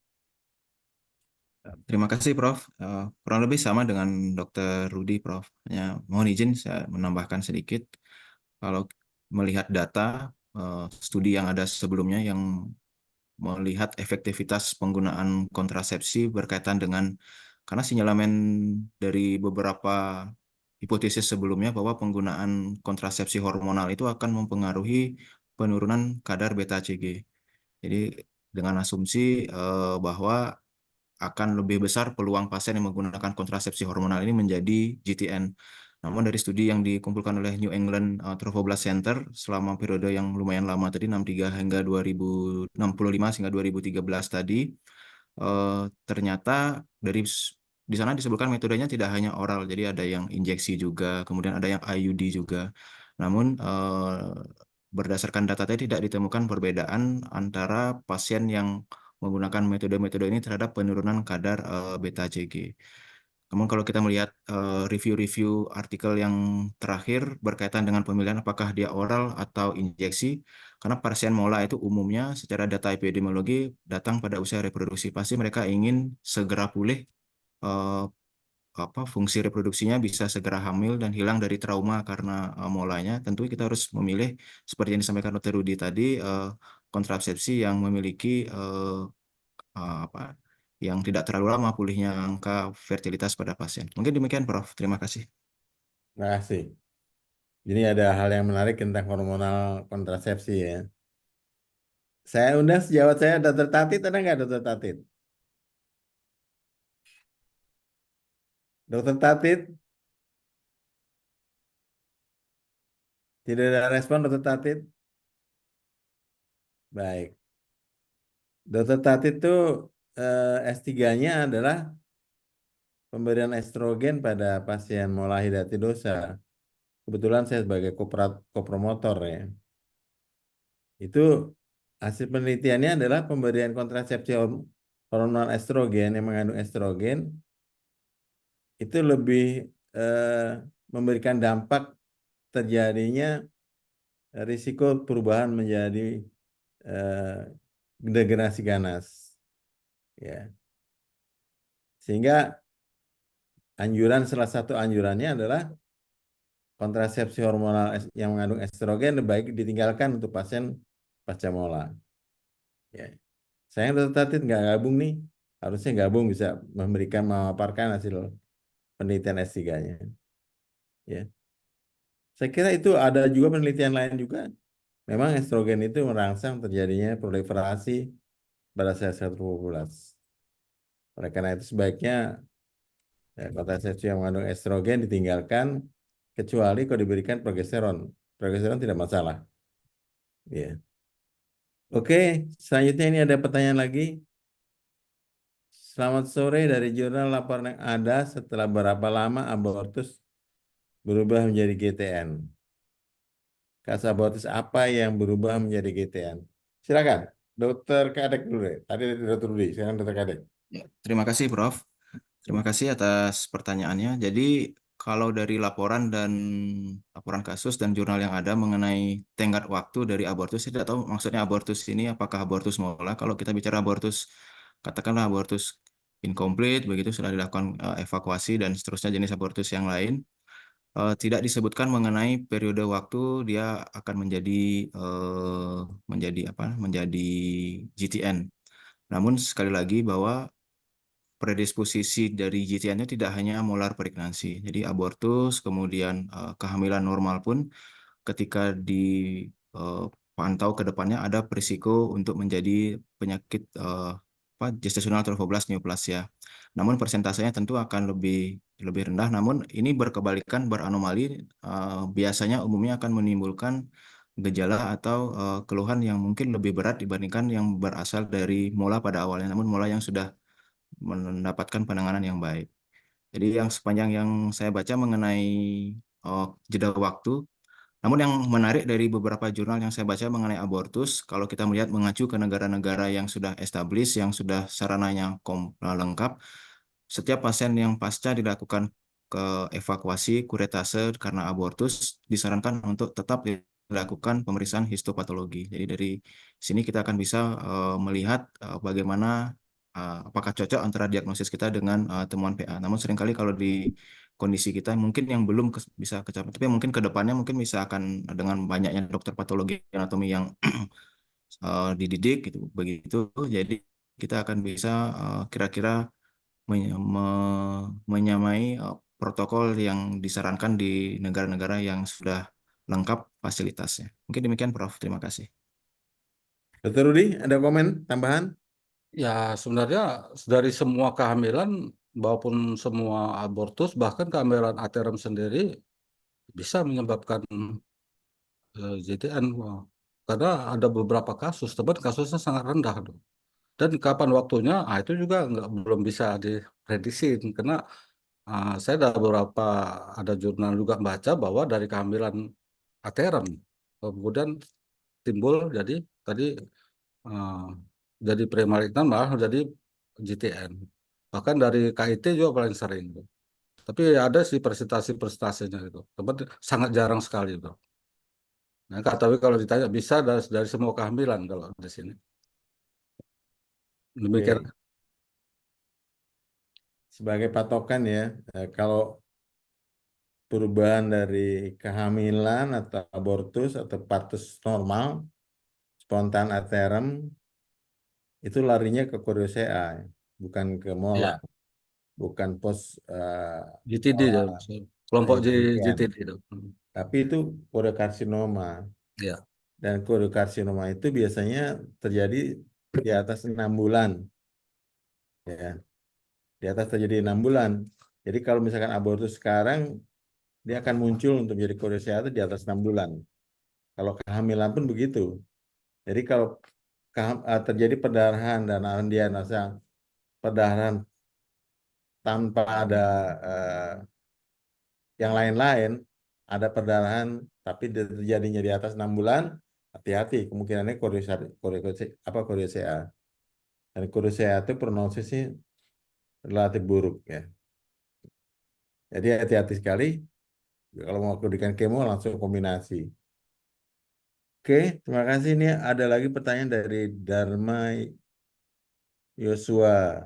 Terima kasih, Prof. Kurang lebih sama dengan Dr. Rudi, Prof. Hanya mohon izin saya menambahkan sedikit. Kalau melihat data studi yang ada sebelumnya yang melihat efektivitas penggunaan kontrasepsi berkaitan dengan karena sinyalemen dari beberapa hipotesis sebelumnya bahwa penggunaan kontrasepsi hormonal itu akan mempengaruhi penurunan kadar beta CG. Jadi dengan asumsi bahwa akan lebih besar peluang pasien yang menggunakan kontrasepsi hormonal ini menjadi GTN. Namun dari studi yang dikumpulkan oleh New England Trophoblast Center selama periode yang lumayan lama tadi 63 hingga 2065 hingga 2013 tadi ternyata di sana disebutkan metodenya tidak hanya oral, jadi ada yang injeksi juga, kemudian ada yang IUD juga. Namun berdasarkan data tadi tidak ditemukan perbedaan antara pasien yang menggunakan metode-metode ini terhadap penurunan kadar beta CG. Namun kalau kita melihat review-review artikel yang terakhir berkaitan dengan pemilihan apakah dia oral atau injeksi, karena pasien mola itu umumnya secara data epidemiologi datang pada usia reproduksi. Pasti mereka ingin segera pulih, fungsi reproduksinya bisa segera hamil dan hilang dari trauma karena molanya. Tentu kita harus memilih seperti yang disampaikan Dr. Rudi tadi, kontrasepsi yang memiliki yang tidak terlalu lama pulihnya angka fertilitas pada pasien. Mungkin demikian, Prof. Terima kasih. Terima kasih. Jadi ada hal yang menarik tentang hormonal kontrasepsi ya. Saya undang sejawat saya Dr. Tatit, ada nggak Dr. Tatit? Dr. Tatit, tidak ada respon Dr. Tatit? Baik. Dr. Tatit itu S3-nya adalah pemberian estrogen pada pasien mola hidatidosa. Kebetulan saya sebagai kopromotor ya. Itu hasil penelitiannya adalah pemberian kontrasepsi hormonal estrogen yang mengandung estrogen itu lebih memberikan dampak terjadinya risiko perubahan menjadi degenerasi ganas. Ya. Sehingga salah satu anjurannya adalah kontrasepsi hormonal yang mengandung estrogen lebih baik ditinggalkan untuk pasien pasca mola. Ya. Saya Dr. Tatit nggak gabung nih, harusnya gabung bisa memaparkan hasil penelitian S3-nya. Ya. Saya kira itu ada juga penelitian lain juga. Memang estrogen itu merangsang terjadinya proliferasi pada sel-sel tubulas. Oleh karena itu sebaiknya kontrasepsi yang mengandung estrogen ditinggalkan kecuali kalau diberikan progesteron. Progesteron tidak masalah. Ya. Oke, selanjutnya ini ada pertanyaan lagi. Selamat sore, dari jurnal laporan yang ada, setelah berapa lama abortus berubah menjadi GTN? Kasus abortus apa yang berubah menjadi GTN? Silakan, Dokter Kadek dulu deh. Tadi Dokter Rudi, sekarang Dokter Kadek. Ya, terima kasih, Prof. Terima kasih atas pertanyaannya. Jadi, kalau dari laporan kasus dan jurnal yang ada mengenai tenggat waktu dari abortus, saya tidak tahu maksudnya abortus ini apakah abortus mola. Kalau kita bicara abortus, katakanlah abortus incomplete, begitu sudah dilakukan evakuasi dan seterusnya jenis abortus yang lain, tidak disebutkan mengenai periode waktu dia akan menjadi GTN. Namun sekali lagi bahwa predisposisi dari GTN-nya tidak hanya molar pregnancy. Jadi abortus, kemudian kehamilan normal pun ketika dipantau ke depannya ada berisiko untuk menjadi penyakit gestational trophoblast neoplasia. Namun persentasenya tentu akan lebih rendah. Namun ini berkebalikan, beranomali, biasanya umumnya akan menimbulkan gejala atau keluhan yang mungkin lebih berat dibandingkan yang berasal dari mola pada awalnya. Namun mola yang sudah mendapatkan penanganan yang baik. Jadi yang sepanjang yang saya baca mengenai jeda waktu, namun yang menarik dari beberapa jurnal yang saya baca mengenai abortus, kalau kita melihat mengacu ke negara-negara yang sudah established, yang sudah sarananya lengkap, setiap pasien yang pasca dilakukan ke evakuasi kuretase karena abortus disarankan untuk tetap dilakukan pemeriksaan histopatologi. Jadi dari sini kita akan bisa melihat bagaimana apakah cocok antara diagnosis kita dengan temuan PA. Namun seringkali kalau di kondisi kita mungkin yang belum bisa kecapai, tapi mungkin ke depannya mungkin bisa akan dengan banyaknya dokter patologi anatomi yang dididik gitu begitu. Jadi kita akan bisa kira-kira menyamai protokol yang disarankan di negara-negara yang sudah lengkap fasilitasnya. Mungkin demikian, Prof. Terima kasih. Dokter Rudi, ada komen tambahan? Ya, sebenarnya dari semua kehamilan maupun semua abortus, bahkan kehamilan aterem sendiri bisa menyebabkan JTN. Karena ada beberapa kasus, tapi kasusnya sangat rendah. Dan kapan waktunya, itu juga belum bisa diprediksi. Karena saya ada jurnal juga baca bahwa dari kehamilan aterem, kemudian timbul tadi uh, jadi premalignan malah jadi GTN. Bahkan dari KIT juga paling sering. Tapi ada sih presentasi-presentasinya itu. Tapi sangat jarang sekali itu. Nah, tapi kalau ditanya bisa dari semua kehamilan kalau di sini. Demikian. Oke. Sebagai patokan ya, kalau perubahan dari kehamilan atau abortus atau partus normal, spontan aterem, itu larinya ke koreosea. bukan ke mola, Iya, bukan pos GTD mola ya, kelompok yang demikian. GTD itu. Tapi itu kode karsinoma. Ya, Dan kode karsinoma itu biasanya terjadi di atas 6 bulan. Ya, di atas terjadi 6 bulan. Jadi kalau misalkan abortus sekarang, dia akan muncul untuk menjadi kode CA itu di atas 6 bulan. Kalau kehamilan pun begitu. Jadi kalau terjadi perdarahan dan dia nasa perdarahan tanpa ada yang lain-lain, ada perdarahan tapi terjadinya di atas 6 bulan, hati-hati kemungkinannya kode CA. Dan kode CA itu prognosisnya relatif buruk ya. Jadi hati-hati sekali kalau mau berikan kemo langsung kombinasi. Oke, terima kasih. Ini ada lagi pertanyaan dari Dharma Yosua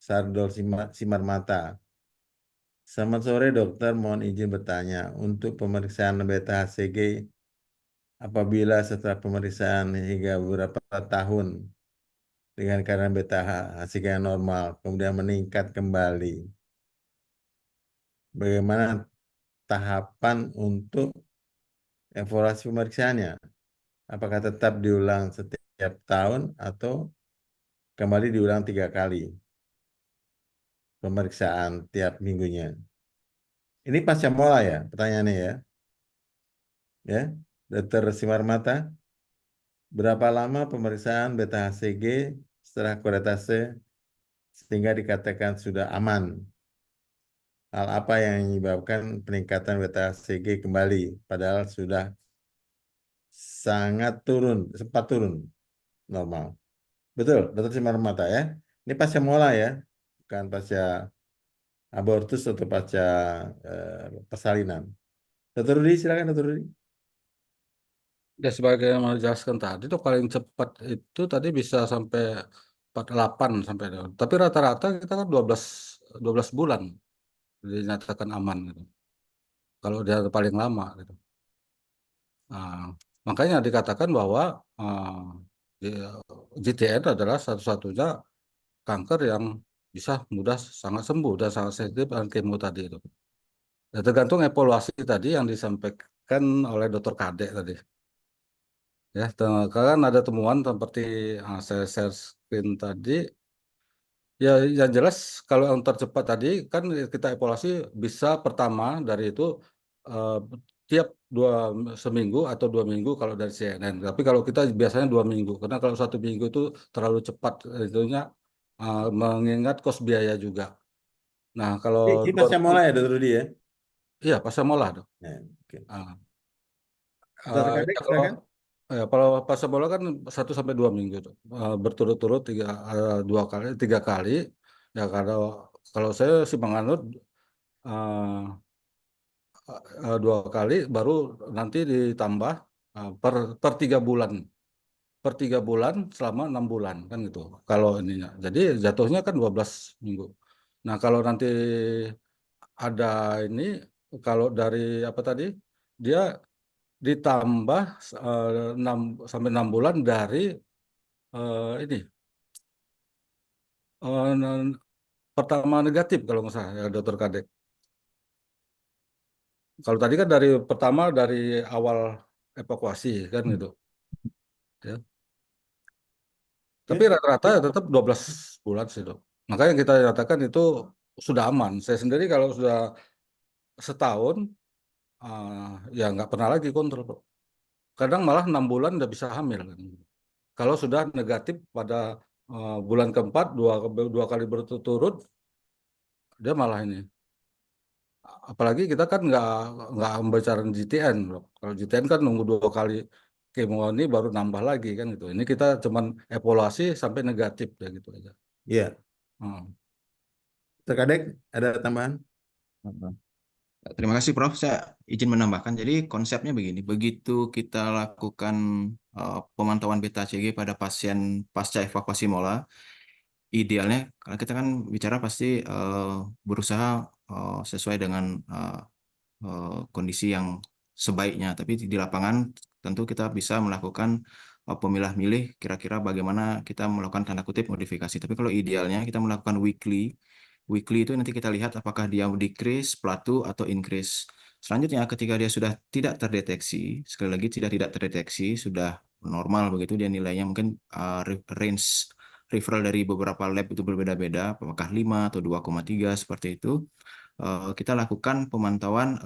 Sardol Simarmata. Selamat sore dokter, mohon izin bertanya. Untuk pemeriksaan beta HCG, apabila setelah pemeriksaan hingga beberapa tahun dengan kadar beta HCG yang normal, kemudian meningkat kembali, bagaimana tahapan untuk evaluasi pemeriksaannya? Apakah tetap diulang setiap tahun atau kembali diulang 3 kali pemeriksaan tiap minggunya? Ini pasca mola ya pertanyaannya ya. Ya, Dokter Simarmata, berapa lama pemeriksaan beta HCG setelah kuretase sehingga dikatakan sudah aman? Hal apa yang menyebabkan peningkatan beta HCG kembali padahal sudah sangat turun, sempat turun normal. Betul, Dokter Simarmata ya. Ini pasca mola ya, bukan pasca abortus atau pasca persalinan. Dokter Rudi, silakan Dokter Rudi. ya sebagai yang menjelaskan tadi itu paling cepat itu tadi bisa sampai 48 sampai itu. Tapi rata-rata kita kan 12 bulan dinyatakan aman gitu. Kalau dia paling lama gitu. Nah, makanya dikatakan bahwa GTN adalah satu-satunya kanker yang bisa mudah sangat sembuh dan sangat sensitif dengan kemo tadi itu. Ya, tergantung evaluasi tadi yang disampaikan oleh Dr. Kade tadi. Ya, kan ada temuan seperti saya share screen tadi. Ya, yang jelas kalau yang tercepat tadi kan kita evaluasi bisa pertama dari itu eh, tiap seminggu atau 2 minggu kalau dari CNN. Tapi kalau kita biasanya 2 minggu karena kalau 1 minggu itu terlalu cepat itunya mengingat kos biaya juga. Nah, kalau Ini pasca mola ya Dokter Rudi ya. iya pasca mola dong. Ya, oke. Ah, Dokter Kadek, ya silakan. kalau pasca mola kan 1 sampai 2 minggu tuh. Berturut-turut 2 kali 3 kali. Ya kalau saya sih menganut eh, 2 kali baru nanti ditambah per 3 bulan. Per 3 bulan selama 6 bulan kan gitu. Kalau ininya. Jadi jatuhnya kan 12 minggu. Nah kalau nanti ada ini, kalau dari apa tadi, dia ditambah 6 sampai 6 bulan dari ini pertama negatif kalau nggak salah ya Dokter Kadek. Kalau tadi kan dari pertama dari awal evakuasi kan gitu. Ya. Tapi Oke. rata-rata tetap 12 bulan sih dok. Makanya kita katakan itu sudah aman. Saya sendiri kalau sudah setahun ya nggak pernah lagi kontrol. Dok. Kadang malah 6 bulan udah bisa hamil. Kan. Kalau sudah negatif pada bulan keempat dua kali berturut-turut dia malah ini. Apalagi kita kan nggak membicarakan GTN. Dok. Kalau GTN kan nunggu 2 kali kemo ini baru nambah lagi kan gitu. Ini kita cuman evaluasi sampai negatif ya gitu aja. Iya. Hmm. Dokter Kadek, ada tambahan? Terima kasih Prof. Saya izin menambahkan. Jadi konsepnya begini, begitu kita lakukan pemantauan beta HCG pada pasien pasca evakuasi mola, idealnya kalau kita kan bicara pasti berusaha sesuai dengan kondisi yang sebaiknya. Tapi di lapangan tentu kita bisa melakukan pemilah-milih kira-kira bagaimana kita melakukan tanda kutip modifikasi. Tapi kalau idealnya kita melakukan weekly. Weekly itu nanti kita lihat apakah dia decrease, plateau, atau increase. Selanjutnya ketika dia sudah tidak terdeteksi, sekali lagi tidak terdeteksi, sudah normal begitu dia nilainya mungkin range referral dari beberapa lab itu berbeda-beda, apakah 5 atau 2,3 seperti itu. Kita lakukan pemantauan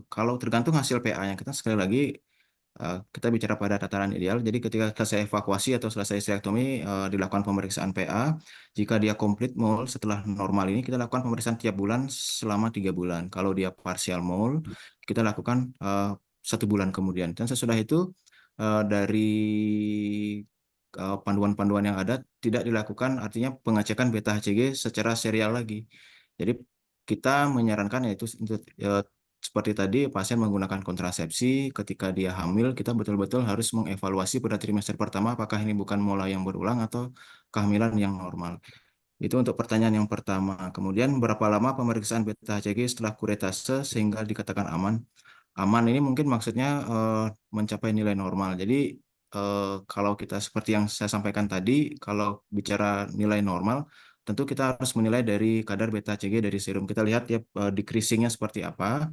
kalau tergantung hasil PA-nya. Kita sekali lagi kita bicara pada tataran ideal. Jadi ketika selesai evakuasi atau selesai sterektomi dilakukan pemeriksaan PA. Jika dia complete mole setelah normal ini kita lakukan pemeriksaan tiap bulan selama 3 bulan. Kalau dia partial mole kita lakukan 1 bulan kemudian. Dan sesudah itu dari panduan-panduan yang ada tidak dilakukan artinya pengecekan beta HCG secara serial lagi. Jadi kita menyarankan yaitu untuk seperti tadi pasien menggunakan kontrasepsi ketika dia hamil kita betul-betul harus mengevaluasi pada trimester pertama apakah ini bukan mola yang berulang atau kehamilan yang normal. Itu untuk pertanyaan yang pertama. Kemudian berapa lama pemeriksaan beta HCG setelah kuretase sehingga dikatakan aman? Aman ini mungkin maksudnya mencapai nilai normal. Jadi kalau kita seperti yang saya sampaikan tadi, kalau bicara nilai normal, tentu kita harus menilai dari kadar beta HCG dari serum. Kita lihat ya decreasing-nya seperti apa.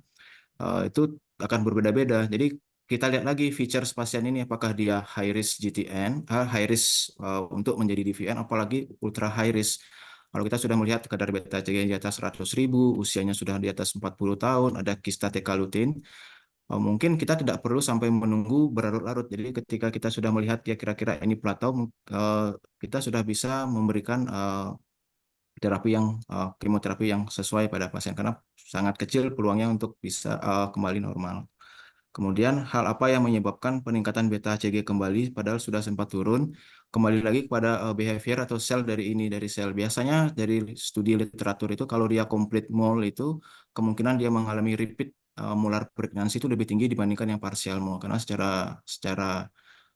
Itu akan berbeda-beda. Jadi kita lihat lagi features pasien ini apakah dia high risk GTN, high risk untuk menjadi DVN, apalagi ultra high risk. Kalau kita sudah melihat kadar beta HCG di atas 100.000, usianya sudah di atas 40 tahun, ada kista tekalutin, mungkin kita tidak perlu sampai menunggu berlarut-larut. Jadi ketika kita sudah melihat ya kira-kira ini plateau, kita sudah bisa memberikan terapi yang kemoterapi yang sesuai pada pasien karena sangat kecil peluangnya untuk bisa kembali normal. Kemudian hal apa yang menyebabkan peningkatan beta HCG kembali padahal sudah sempat turun? Kembali lagi kepada behavior atau sel dari sel. Biasanya dari studi literatur itu kalau dia complete mole itu kemungkinan dia mengalami repeat molar pregnancy itu lebih tinggi dibandingkan yang partial mole karena secara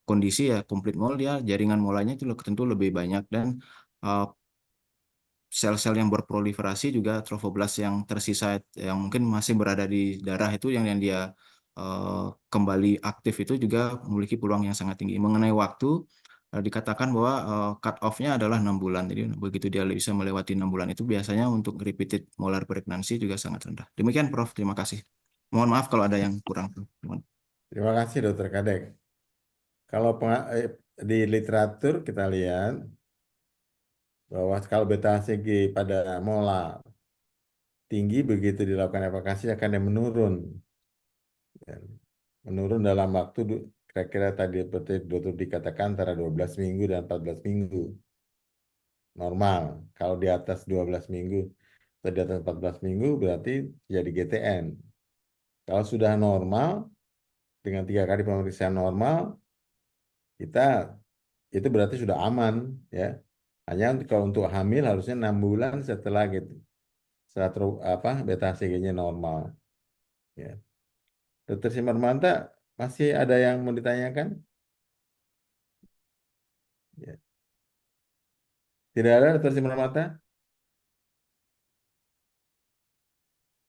kondisi ya complete mole dia jaringan molanya itu tentu lebih banyak dan sel-sel yang berproliferasi juga trofoblast yang tersisa yang mungkin masih berada di darah itu yang dia kembali aktif itu juga memiliki peluang yang sangat tinggi. Mengenai waktu dikatakan bahwa cut off-nya adalah 6 bulan. Jadi begitu dia bisa melewati 6 bulan itu biasanya untuk repeated molar pregnancy juga sangat rendah. Demikian Prof, terima kasih. Mohon maaf kalau ada yang kurang. Terima kasih Dokter Kadek. Kalau di literatur kita lihat bahwa skala beta HCG pada molar tinggi begitu dilakukan evakuasi akan yang menurun. Dan menurun dalam waktu kira-kira tadi seperti dokter dikatakan antara 12 minggu dan 14 minggu. Normal. Kalau di atas 12 minggu atau di atas 14 minggu berarti jadi GTN. Kalau sudah normal dengan 3 kali pemeriksaan normal kita itu berarti sudah aman ya. Hanya kalau untuk hamil harusnya 6 bulan setelah gitu. Setelah beta HCG-nya normal. Ya. Dokter Simarmanta masih ada yang mau ditanyakan? Ya. Tidak ada Dokter Simarmanta?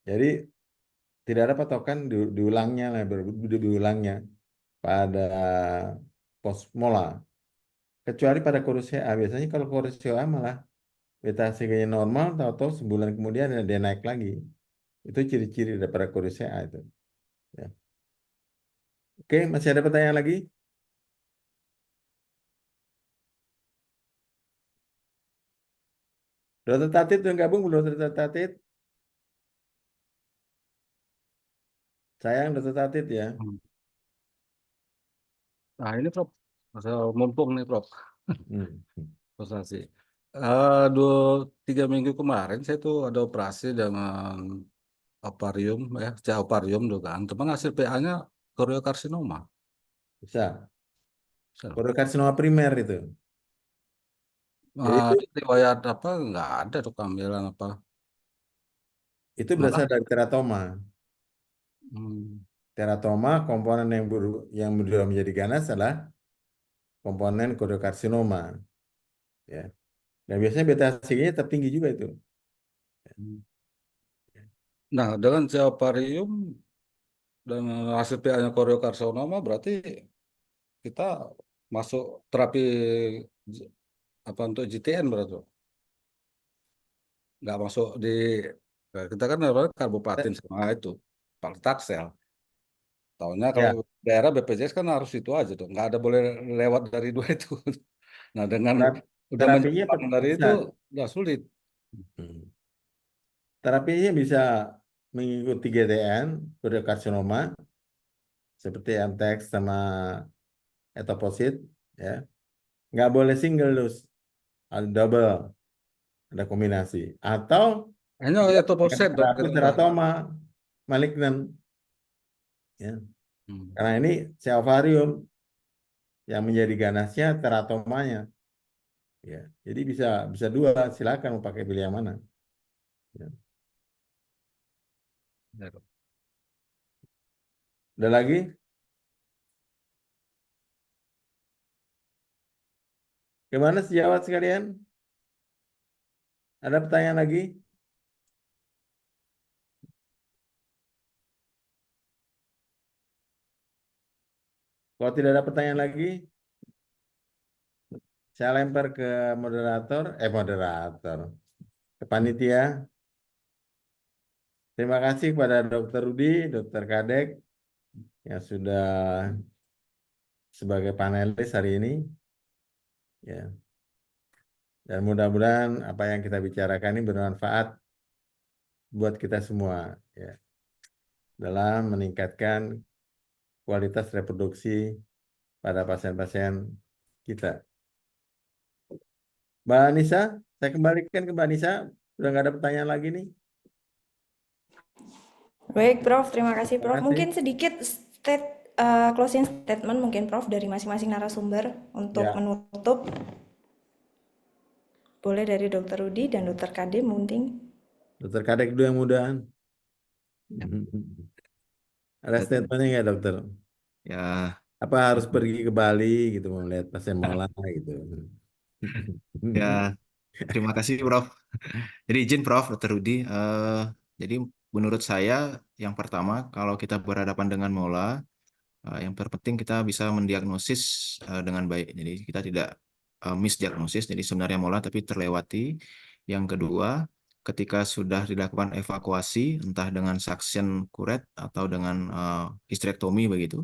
Jadi tidak ada patokan diulangnya lah diulangnya pada posmola kecuali pada kurus CA. Biasanya kalau kurus CA malah beta HCG-nya normal atau sebulan kemudian dia naik lagi. Itu ciri-ciri daripada kurus CA itu. Ya. Oke, masih ada pertanyaan lagi? Dokter Tatit yang gabung belum Dokter Tatit? Sayang Dokter Tatit ya. Nah ini Prof, saya mumpung nih Prof, Hmm. konsultasi. 3 minggu kemarin saya tuh ada operasi dengan ovarium ya, ovarium tuh kan. Cuman hasil PA-nya koriokarsinoma. Bisa. Bisa. Karsinoma primer itu. Jadi Riwayat apa nggak ada tuh kehamilan apa. itu Malah berasal dari teratoma. hmm, Teratoma komponen yang berubah menjadi ganas adalah komponen koriokarsinoma. Ya. Dan biasanya beta HCG-nya tertinggi juga itu. nah dengan si ovarium dan hasil PA-nya koriokarsinoma berarti kita masuk terapi apa untuk GTN berarti nggak masuk di kita kan kabupaten sama itu Pak Taksel. Tahunya kalau Ya, daerah BPJS kan harus itu aja tuh, nggak ada boleh lewat dari dua itu. Nah dengan udah terapinya menyimpang dari bisa. itu udah sulit. Hmm. Terapinya bisa mengikuti GTN, karsinoma, seperti MTX sama etoposit, ya. Nggak boleh single dose, ada double, ada kombinasi. Atau Hanya dia itu pakai poset terapi dokter. teratoma malignan, ya. Hmm. Karena ini sel ovarium yang menjadi ganasnya teratomanya, ya. Jadi bisa bisa dua, silakan mau pakai pilih yang mana. Ya. Ya, Dok. Ada lagi? Gimana sejawat sekalian? Ada pertanyaan lagi? Kalau tidak ada pertanyaan lagi, saya lempar ke moderator, ke panitia. Terima kasih kepada Dr. Rudi, Dr. Kadek yang sudah sebagai panelis hari ini. Ya. Dan mudah-mudahan apa yang kita bicarakan ini bermanfaat buat kita semua, ya, dalam meningkatkan kualitas reproduksi pada pasien-pasien kita. Mbak Nisa, saya kembalikan ke Mbak Nisa. Sudah nggak ada pertanyaan lagi nih. Baik, Prof. Terima kasih, Terima Prof. kasih. Mungkin sedikit closing statement mungkin, Prof, dari masing-masing narasumber untuk Ya, menutup. Boleh dari Dr. Rudi dan Dr. Kade mungkin. Dr. Kadek dulu yang mudahan. Ya, Ada statementnya nggak, dokter? ya, Apa harus pergi ke Bali gitu mau melihat pasien mola gitu? ya, terima kasih Prof. Jadi izin Prof. Dr. Rudi. Jadi menurut saya yang pertama kalau kita berhadapan dengan mola, yang terpenting kita bisa mendiagnosis dengan baik. Jadi kita tidak misdiagnosis. Jadi sebenarnya mola tapi terlewati. Yang kedua, ketika sudah dilakukan evakuasi, entah dengan suction kuret atau dengan histerektomi begitu,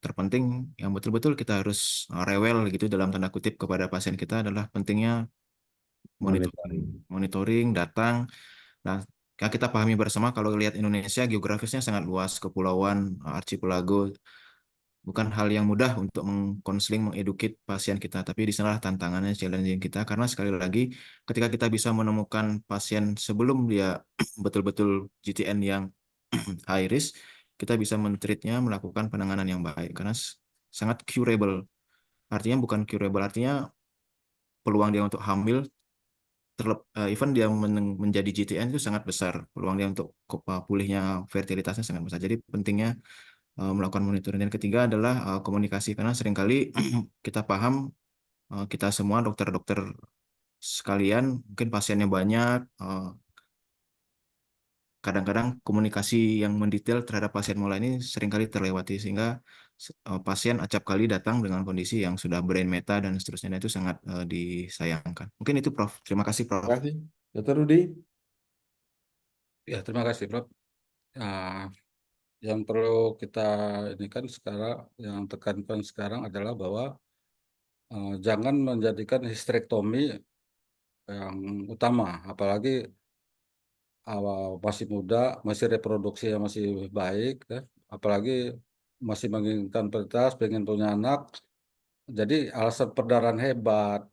terpenting yang betul-betul kita harus rewel gitu dalam tanda kutip kepada pasien kita adalah pentingnya monitoring, Monitoring. monitoring datang. Nah, kita pahami bersama kalau lihat Indonesia geografisnya sangat luas, kepulauan, archipelago, bukan hal yang mudah untuk mengkonseling, mengeduket pasien kita. Tapi di sanalah tantangannya, challenging kita. Karena sekali lagi, ketika kita bisa menemukan pasien sebelum dia betul-betul GTN yang high risk, kita bisa men-treatnya, melakukan penanganan yang baik. Karena sangat curable. Artinya bukan curable, artinya peluang dia untuk hamil, even dia menjadi GTN itu sangat besar. Peluang dia untuk pulihnya fertilitasnya sangat besar. Jadi pentingnya melakukan monitoring. Dan ketiga adalah komunikasi. Karena seringkali kita paham, kita semua dokter-dokter sekalian, mungkin pasiennya banyak, kadang-kadang komunikasi yang mendetail terhadap pasien mola ini seringkali terlewati. Sehingga pasien acap kali datang dengan kondisi yang sudah brain meta dan seterusnya. Dan itu sangat disayangkan. Mungkin itu Prof. Terima kasih Terima Prof. kasih. Dr. Rudi. Ya, terima kasih, Prof. Nah, yang perlu kita ini kan sekarang, yang tekankan sekarang adalah bahwa jangan menjadikan histerektomi yang utama, apalagi awal masih muda, masih reproduksi yang masih baik, ya. Apalagi masih menginginkan fertilitas, pengen punya anak. Jadi alasan perdarahan hebat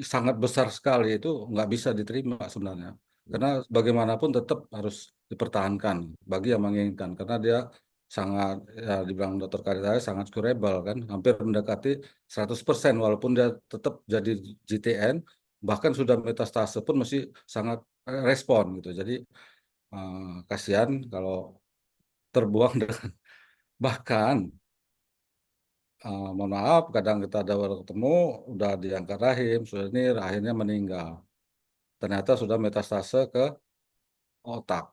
sangat besar sekali itu nggak bisa diterima sebenarnya. Karena bagaimanapun tetap harus dipertahankan bagi yang menginginkan. Karena dia sangat, ya dibilang dokter Karitaya sangat curable kan, hampir mendekati 100% walaupun dia tetap jadi GTN, bahkan sudah metastase pun masih sangat respon gitu. Jadi kasihan kalau terbuang dengan bahkan mohon maaf kadang kita ada baru ketemu udah diangkat rahim, sudah ini rahimnya meninggal. Ternyata sudah metastase ke otak.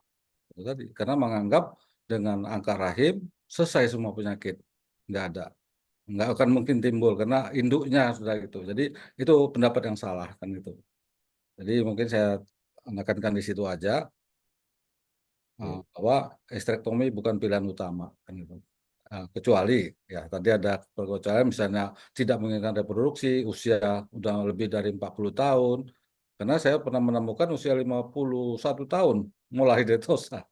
Itu tadi, karena menganggap dengan angka rahim selesai semua penyakit. nggak ada. Nggak akan mungkin timbul karena induknya sudah gitu. Jadi itu pendapat yang salah kan gitu. Jadi mungkin saya menekankan di situ aja bahwa hysterektomi bukan pilihan utama kan gitu. Kecuali ya tadi ada perkecualian misalnya tidak menginginkan reproduksi, usia udah lebih dari 40 tahun. Karena saya pernah menemukan usia 51 tahun mulai detosa.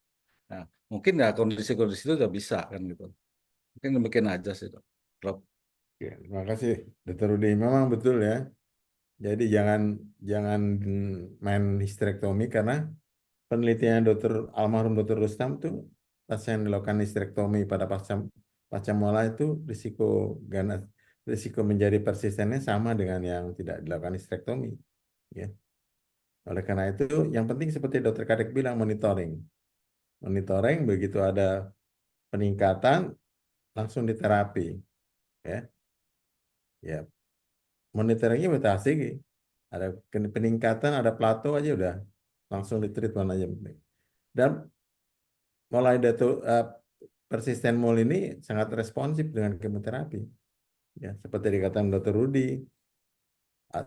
Nah, mungkin ya kondisi-kondisi itu udah bisa kan gitu. Mungkin demikian aja sih, Prof. Oke, terima kasih, Dr. Rudi. Memang betul ya. Jadi jangan main histerektomi karena penelitian almarhum Dr. Rustam tuh pasien dilakukan histerektomi pada pasca mola itu risiko menjadi persistennya sama dengan yang tidak dilakukan histerektomi. Ya. Oleh karena itu, yang penting seperti Dr. Kadek bilang monitoring. Monitoring begitu ada peningkatan langsung diterapi. Ya. Ya. Monitoringnya betah ada peningkatan, ada plato aja udah langsung di treatment aja. Dan mulai persisten mol ini sangat responsif dengan kemoterapi. Ya, seperti dikatakan Dr. Rudi,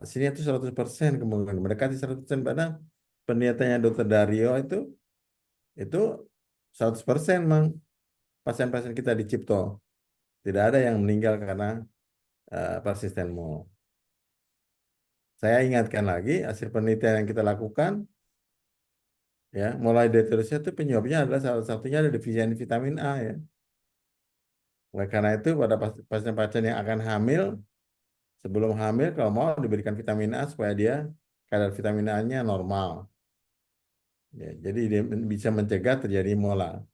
sini itu 100% kemungkinan mendekati 100%, pada penelitiannya Dr. Dario itu 100% memang pasien-pasien kita di Cipto tidak ada yang meninggal karena persisten mol. Saya ingatkan lagi hasil penelitian yang kita lakukan, ya, mulai detosa itu penyebabnya adalah salah satunya ada defisiensi vitamin A ya. Oleh karena itu pada pasien-pasien yang akan hamil, sebelum hamil kalau mau diberikan vitamin A supaya dia kadar vitamin A-nya normal. Ya, jadi dia bisa mencegah terjadi mola.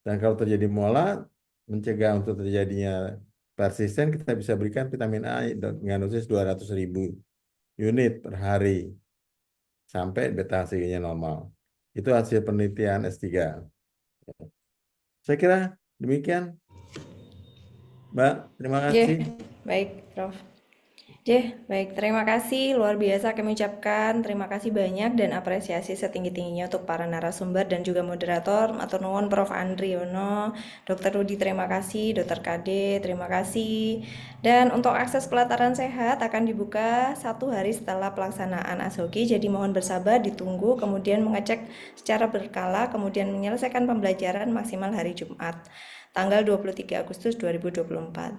Dan kalau terjadi mola, mencegah untuk terjadinya persisten, kita bisa berikan vitamin A dengan dosis 200.000 unit per hari sampai beta HCG-nya normal. Itu hasil penelitian S3. Saya kira demikian. Mbak, terima kasih. Baik, Prof. Baik, terima kasih, luar biasa kami ucapkan terima kasih banyak dan apresiasi setinggi-tingginya untuk para narasumber dan juga moderator. Matur nuwun Prof. Andri Yono, Dr. Rudi terima kasih, Dr. Kade terima kasih. Dan untuk akses pelataran sehat akan dibuka 1 hari setelah pelaksanaan ASHOGI, jadi mohon bersabar ditunggu, kemudian mengecek secara berkala, kemudian menyelesaikan pembelajaran maksimal hari Jumat, tanggal 23 Agustus 2024.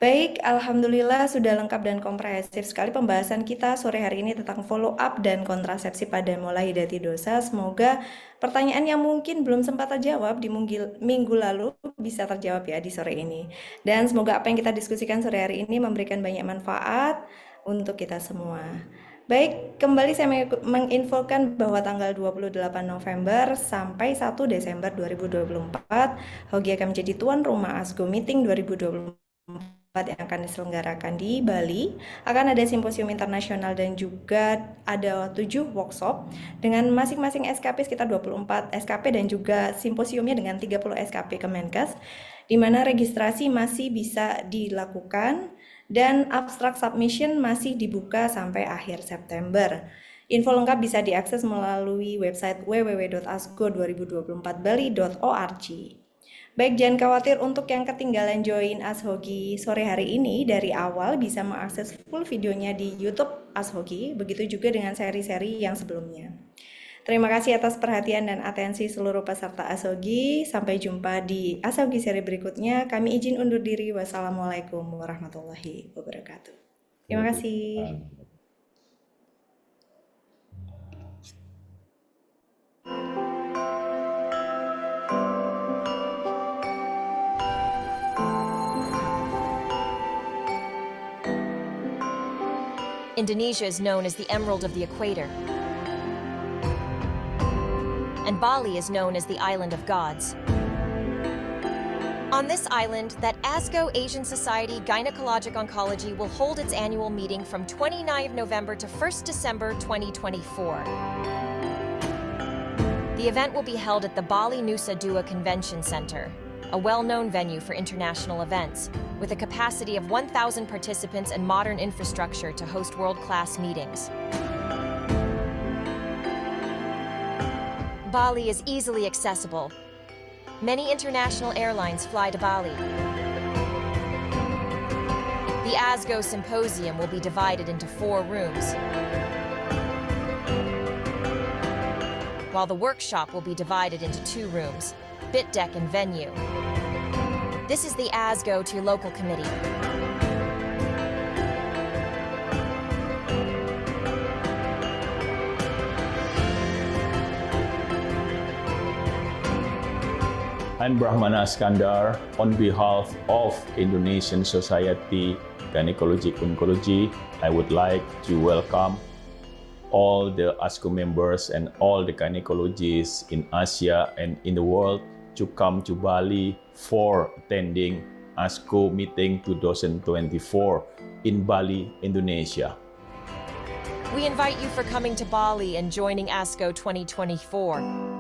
Baik, alhamdulillah sudah lengkap dan komprehensif sekali pembahasan kita sore hari ini tentang follow up dan kontrasepsi pada mola hidatidosa. Semoga pertanyaan yang mungkin belum sempat terjawab di minggu lalu bisa terjawab ya di sore ini. Dan semoga apa yang kita diskusikan sore hari ini memberikan banyak manfaat untuk kita semua. Baik, kembali saya menginfokan bahwa tanggal 28 November sampai 1 Desember 2024, HOGI akan menjadi tuan rumah ASGO Meeting 2024 yang akan diselenggarakan di Bali. Akan ada simposium internasional dan juga ada 7 workshop dengan masing-masing SKP sekitar 24 SKP dan juga simposiumnya dengan 30 SKP Kemenkes, di mana registrasi masih bisa dilakukan dan abstrak submission masih dibuka sampai akhir September. Info lengkap bisa diakses melalui website www.asgo2024bali.org. Baik, jangan khawatir untuk yang ketinggalan join ASHOGI sore hari ini, dari awal bisa mengakses full videonya di YouTube ASHOGI, begitu juga dengan seri-seri yang sebelumnya. Terima kasih atas perhatian dan atensi seluruh peserta ASHOGI. Sampai jumpa di ASHOGI seri berikutnya. Kami izin undur diri. Wassalamualaikum warahmatullahi wabarakatuh. Terima kasih. Indonesia is known as the Emerald of the Equator, and Bali is known as the Island of Gods. On this island, that ASGO Asian Society Gynecologic Oncology will hold its annual meeting from 29 November to 1st December 2024. The event will be held at the Bali Nusa Dua Convention Center, a well-known venue for international events, with a capacity of 1,000 participants and modern infrastructure to host world-class meetings. Bali is easily accessible. Many international airlines fly to Bali. The ASGO Symposium will be divided into 4 rooms, while the workshop will be divided into 2 rooms, Bit Deck and Venue. This is the ASGO to Local Committee. I'm Brahmana Iskandar. On behalf of Indonesian Society Gynecologic Oncology, I would like to welcome all the ASGO members and all the gynecologists in Asia and in the world to come to Bali for attending ASGO meeting 2024 in Bali, Indonesia. We invite you for coming to Bali and joining ASGO 2024.